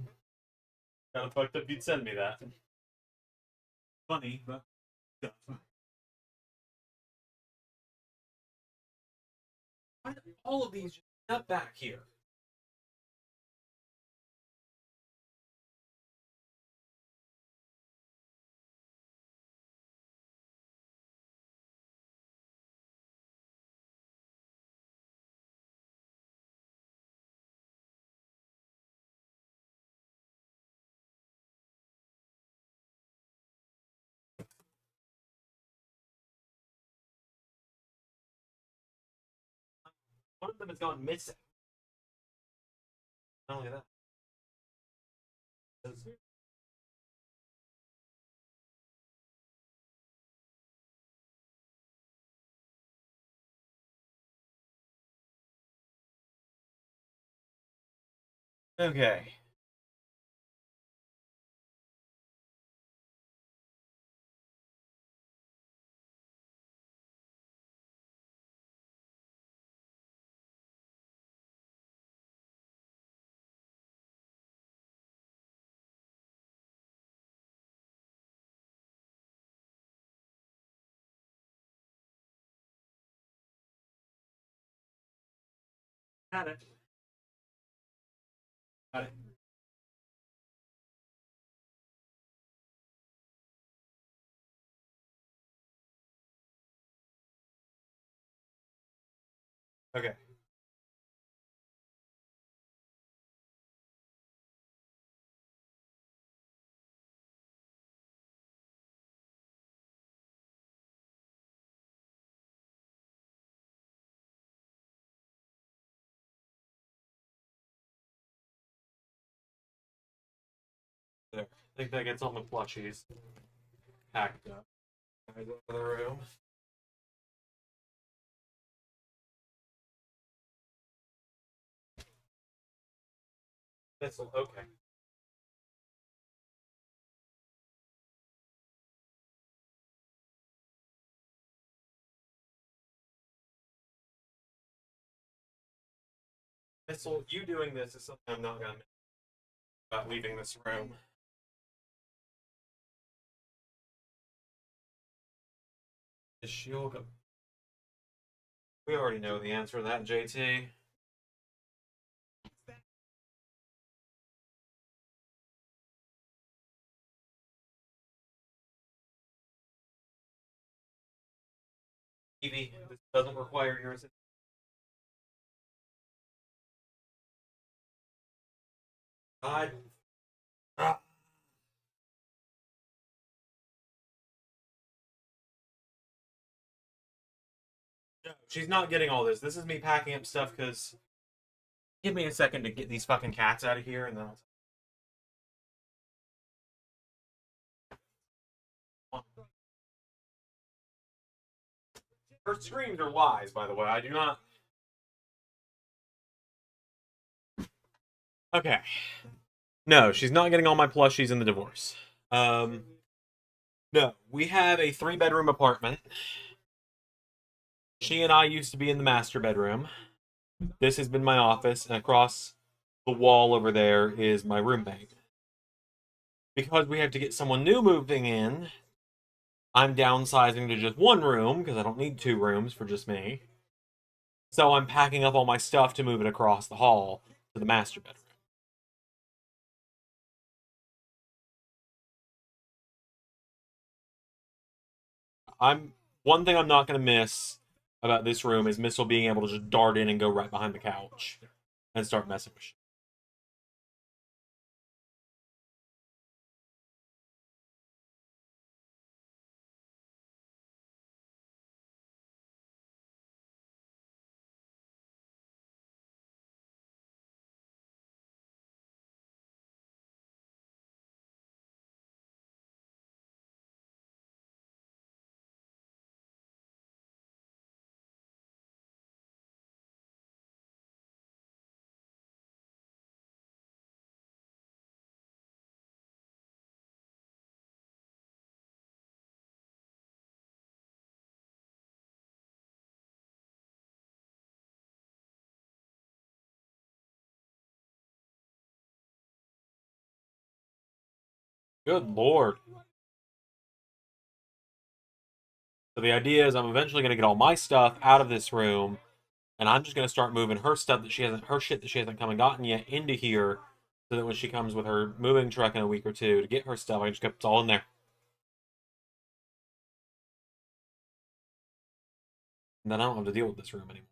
of fucked up you'd send me that. Funny, but why did all of these just end up back here? One of them has gone missing. Not only that. Okay. Got it. Got it. Okay. I think that gets all the plushies packed up. Out of the room. Missile, okay. Missile, you doing this is something I'm not gonna miss about leaving this room. Is she'll go? We already know the answer to that, JT. Evie, this doesn't require your assistance. God. Ah. No, she's not getting all this. This is me packing up stuff because. Give me a second to get these fucking cats out of here and then I'll. Her screams are lies, by the way. I do not. Okay. No, she's not getting all my plushies in the divorce. No, we have a 3-bedroom apartment. She and I used to be in the master bedroom. This has been my office, and across the wall over there is my roommate. Because we have to get someone new moving in, I'm downsizing to just 1 room, because I don't need 2 rooms for just me. So I'm packing up all my stuff to move it across the hall to the master bedroom. One thing I'm not going to miss about this room is Missile being able to just dart in and go right behind the couch and start messing with shit. Good lord. So the idea is I'm eventually going to get all my stuff out of this room, and I'm just going to start moving her stuff that her shit that she hasn't come and gotten yet into here, so that when she comes with her moving truck in a week or two to get her stuff, I just get it all in there. And then I don't have to deal with this room anymore.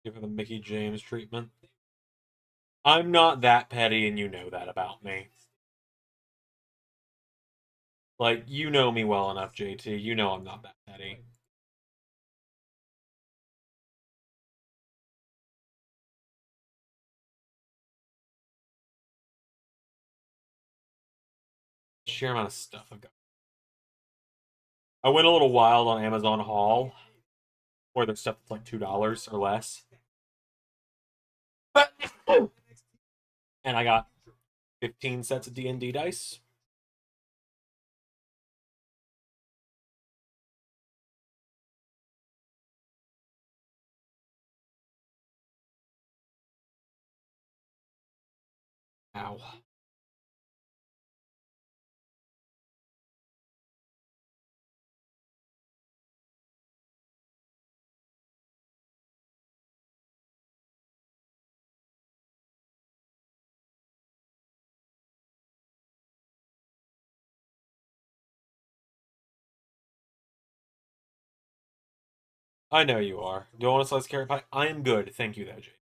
Give her the Mickey James treatment. I'm not that petty, and you know that about me. Like, you know me well enough, JT. You know I'm not that petty. Sheer amount of stuff I've got. I went a little wild on Amazon Haul, where there's stuff that's like $2 or less. And I got 15 sets of D&D dice. Ow. I know you are. Do you want a slice of carrot pie? I am good. Thank you, though, Jake.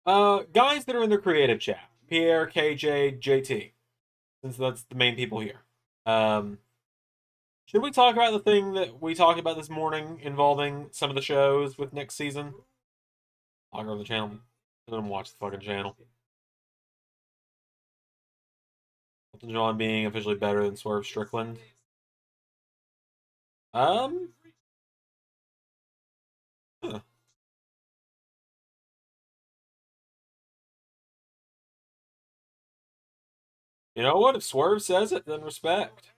Guys that are in the creative chat. Pierre, KJ, JT. Since that's the main people here. Um, should we talk about the thing that we talked about this morning involving some of the shows with next season? I'll go to the channel. Let them watch the fucking channel. Elton John being officially better than Swerve Strickland. Um, huh. You know what? If Swerve says it, then respect.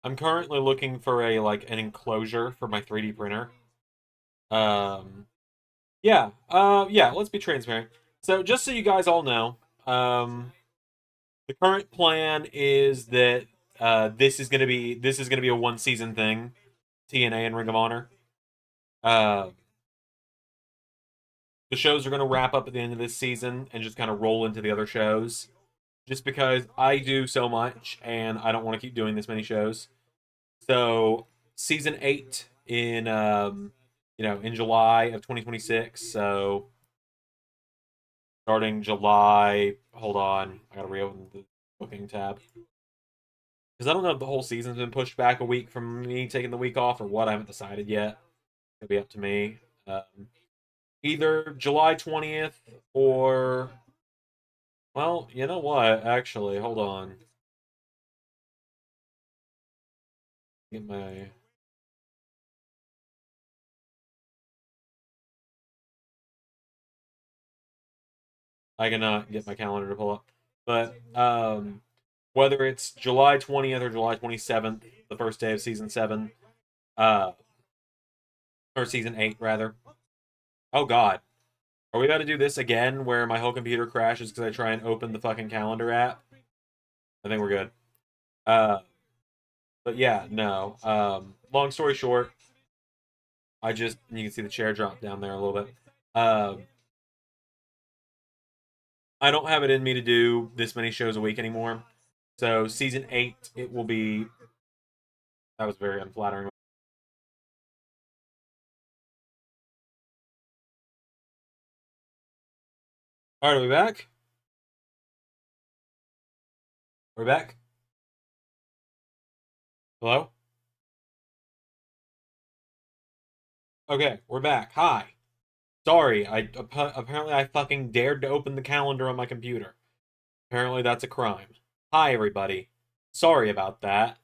I'm currently looking for an enclosure for my 3D printer. Um, yeah, let's be transparent. So just so you guys all know, the current plan is that this is gonna be a 1 season thing, TNA and Ring of Honor. Uh, the shows are gonna wrap up at the end of this season and just kind of roll into the other shows. Just because I do so much and I don't want to keep doing this many shows. So season 8 in July of 2026. So starting July, hold on, I gotta reopen the booking tab because I don't know if the whole season's been pushed back a week from me taking the week off or what. I haven't decided yet. It'll be up to me. Either July 20th or, well, you know what? Actually, hold on. Get my I cannot get my calendar to pull up. But whether it's July 20th or July 27th, the first day of season 7, uh, or season 8 rather. Oh God, are we about to do this again? Where my whole computer crashes because I try and open the fucking calendar app? I think we're good. Uh, but yeah, no. Long story short, you can see the chair drop down there a little bit. I don't have it in me to do this many shows a week anymore. So season 8, it will be. That was very unflattering. All right, are we back? We're back. Hello? Okay, we're back. Hi. Sorry, apparently I fucking dared to open the calendar on my computer. Apparently that's a crime. Hi everybody. Sorry about that.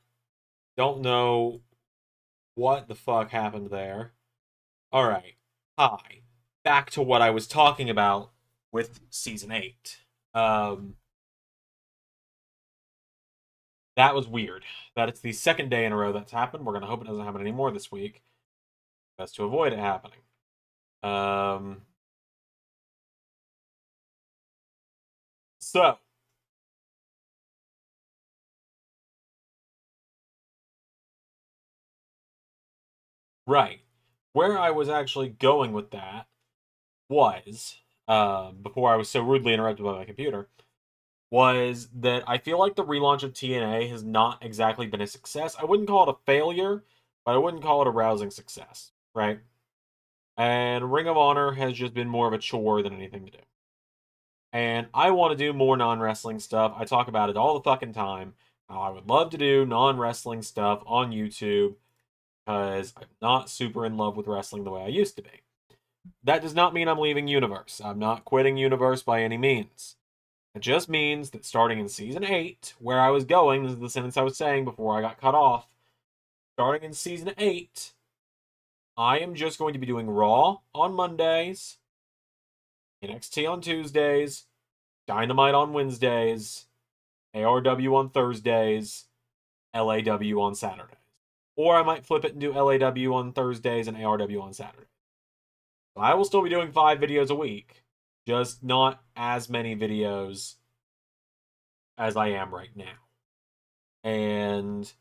Don't know what the fuck happened there. All right. Hi. Back to what I was talking about with season 8. Um That was weird. That it's the second day in a row that's happened. We're going to hope it doesn't happen anymore this week. Best to avoid it happening. So, right. Where I was actually going with that was, before I was so rudely interrupted by my computer, was that I feel like the relaunch of TNA has not exactly been a success. I wouldn't call it a failure, but I wouldn't call it a rousing success, right? And Ring of Honor has just been more of a chore than anything to do. And I want to do more non-wrestling stuff. I talk about it all the fucking time. How I would love to do non-wrestling stuff on YouTube because I'm not super in love with wrestling the way I used to be. That does not mean I'm leaving Universe. I'm not quitting Universe by any means. It just means that starting in season 8, where I was going, this is the sentence I was saying before I got cut off. Starting in season 8, I am just going to be doing Raw on Mondays, NXT on Tuesdays, Dynamite on Wednesdays, ARW on Thursdays, LAW on Saturdays. Or I might flip it and do LAW on Thursdays and ARW on Saturdays. I will still be doing 5 videos a week, just not as many videos as I am right now. And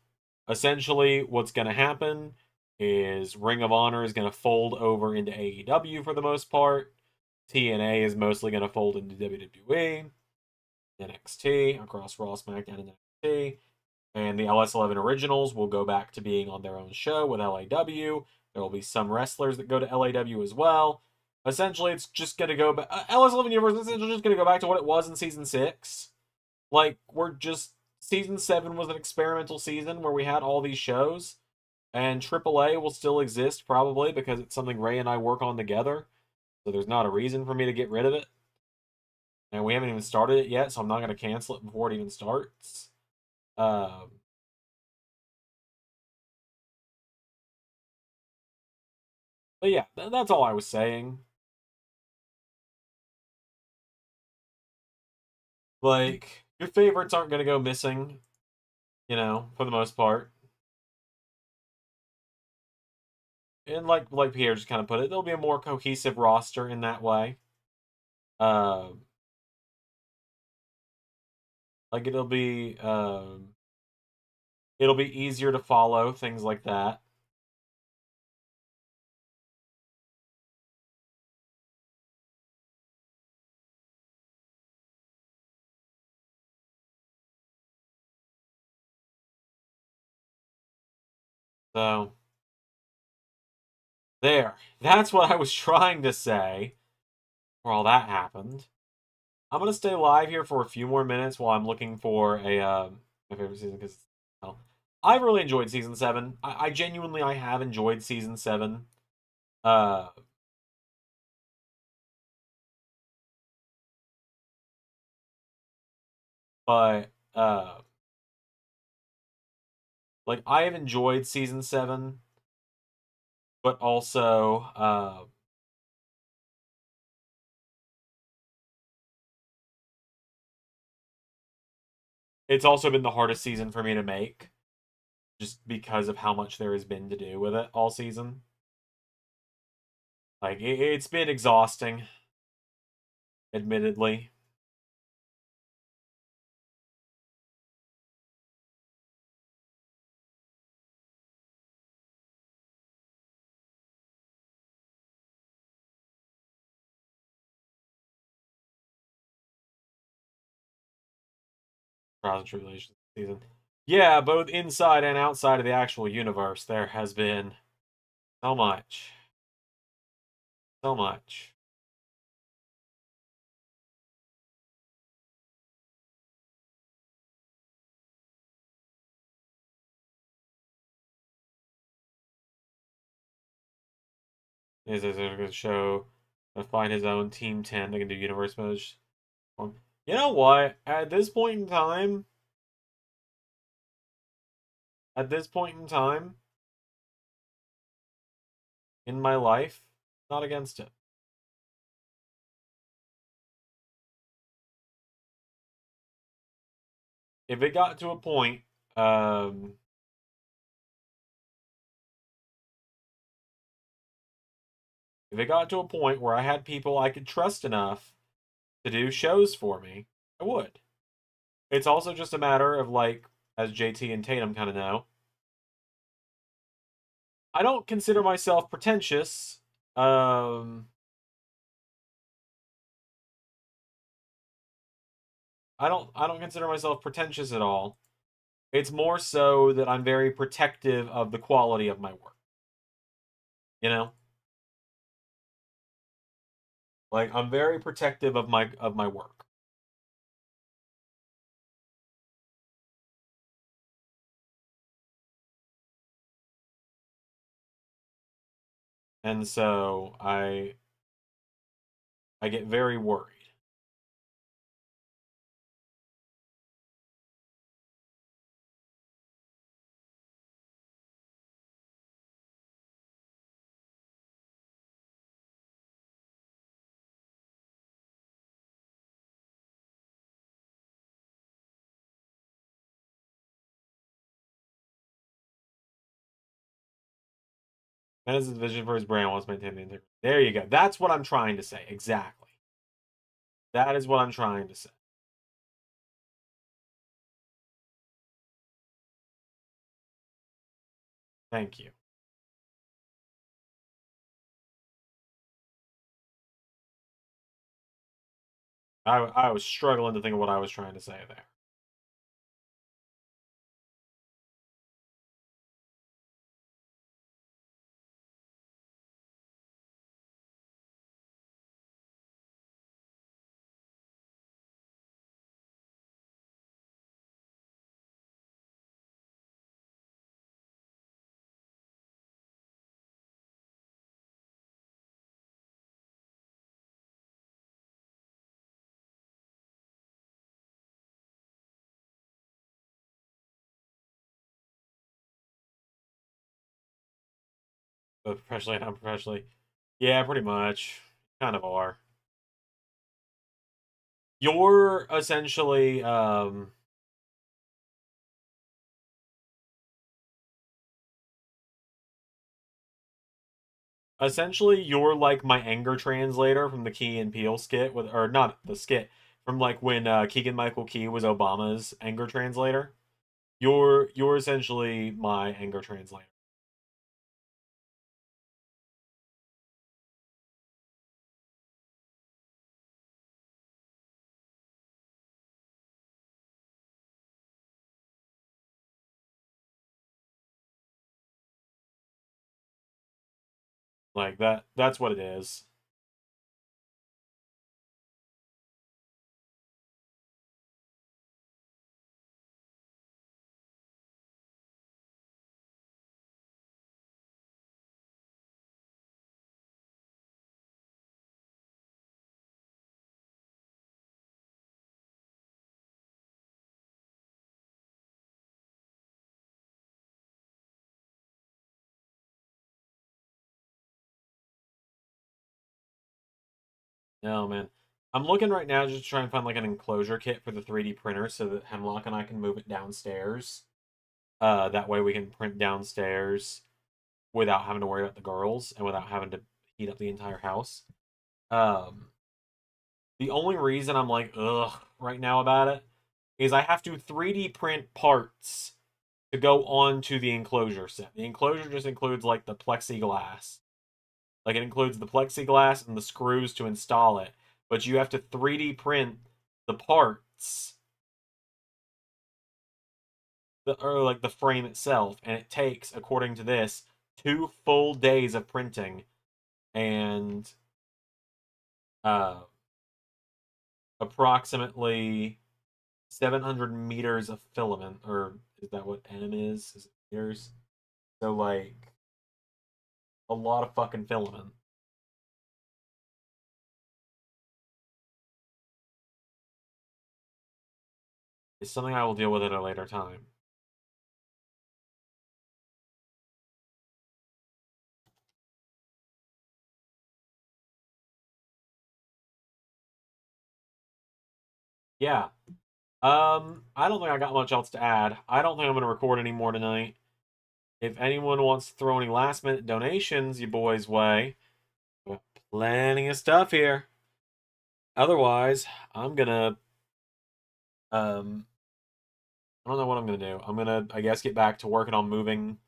essentially, what's going to happen is Ring of Honor is going to fold over into AEW for the most part. TNA is mostly going to fold into WWE, NXT, across Raw, SmackDown, and NXT. And the LS11 Originals will go back to being on their own show with LAW. There will be some wrestlers that go to LAW as well. Essentially, it's just going to go back. LS11 Universe is essentially just going to go back to what it was in Season 6. Like, we're just... Season 7 was an experimental season where we had all these shows. And AAA will still exist, probably, because it's something Ray and I work on together. So there's not a reason for me to get rid of it. And we haven't even started it yet, so I'm not going to cancel it before it even starts. But yeah, that's all I was saying. Like, your favorites aren't going to go missing, for the most part. And like Pierre just kind of put it, there'll be a more cohesive roster in that way. Uh, like it'll be easier to follow, things like that. So there. That's what I was trying to say before all that happened. I'm gonna stay live here for a few more minutes while I'm looking for a my favorite season because well, I've really enjoyed season 7. I genuinely I have enjoyed season 7. Uh but like I have enjoyed season 7, but also it's also been the hardest season for me to make just because of how much there has been to do with it all season. Like it's been exhausting, admittedly. Trials and Tribulations season. Yeah, both inside and outside of the actual universe, there has been so much. So much. Is a good show to find his own Team 10 that can do universe modes. You know what? At this point in time in my life, not against it. If it got to a point Um, if it got to a point where I had people I could trust enough to do shows for me, I would. It's also just a matter of like, as JT and Tatum kind of know, I don't consider myself pretentious. Um, I don't consider myself pretentious at all. It's more so that I'm very protective of the quality of my work. You know, like I'm very protective of my work, and so I get very worried. And his vision for his brand wants to maintain the integrity. There you go. That's what I'm trying to say. Exactly. That is what I'm trying to say. Thank you. I was struggling to think of what I was trying to say there. Both professionally and unprofessionally. Yeah, pretty much. Kind of are. You're essentially you're like my anger translator from the Key and Peele skit with, or not the skit, from like when Keegan Michael Key was Obama's anger translator. You're essentially my anger translator. Like that's what it is. No, man. I'm looking right now just to try and find like an enclosure kit for the 3D printer so that Hemlock and I can move it downstairs. That way we can print downstairs without having to worry about the girls and without having to heat up the entire house. Um, the only reason I'm like ugh right now about it is I have to 3D print parts to go onto the enclosure set. The enclosure just includes like the plexiglass. Like it includes the plexiglass and the screws to install it, but you have to 3D print the parts, or like the frame itself, and it takes, according to this, 2 full days of printing and uh, approximately 700 meters of filament, or is that what M is? Is it meters? So like a lot of fucking filament. It's something I will deal with at a later time. Yeah. I don't think I got much else to add. I don't think I'm gonna record anymore tonight. If anyone wants to throw any last minute donations, you boys' way, we got plenty of stuff here. Otherwise, I'm gonna I don't know what I'm gonna do. I'm gonna, I guess, get back to working on moving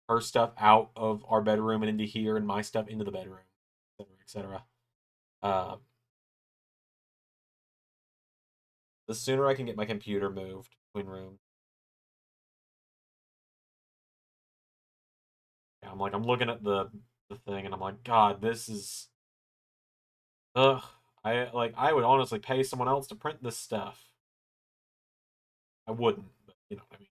her stuff out of our bedroom and into here, and my stuff into the bedroom, etc., etc. The sooner I can get my computer moved between rooms. Yeah, I'm looking at the thing, and I'm like, God, this is, ugh. I would honestly pay someone else to print this stuff. I wouldn't, but you know what I mean.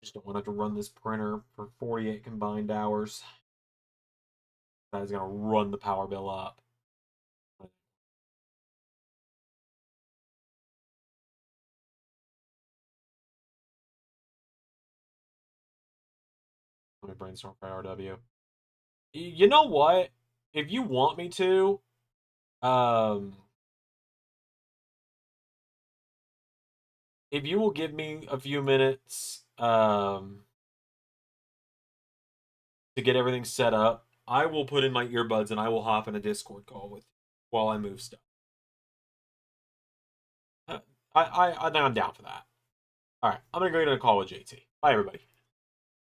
Just don't want to have to run this printer for 48 combined hours. That is gonna run the power bill up. Let me brainstorm for RW. You know what? If you want me to, um, if you will give me a few minutes, to get everything set up, I will put in my earbuds and I will hop in a Discord call with you while I move stuff. Uh, I think I'm down for that. All right, I'm gonna go get a call with JT. Bye, everybody.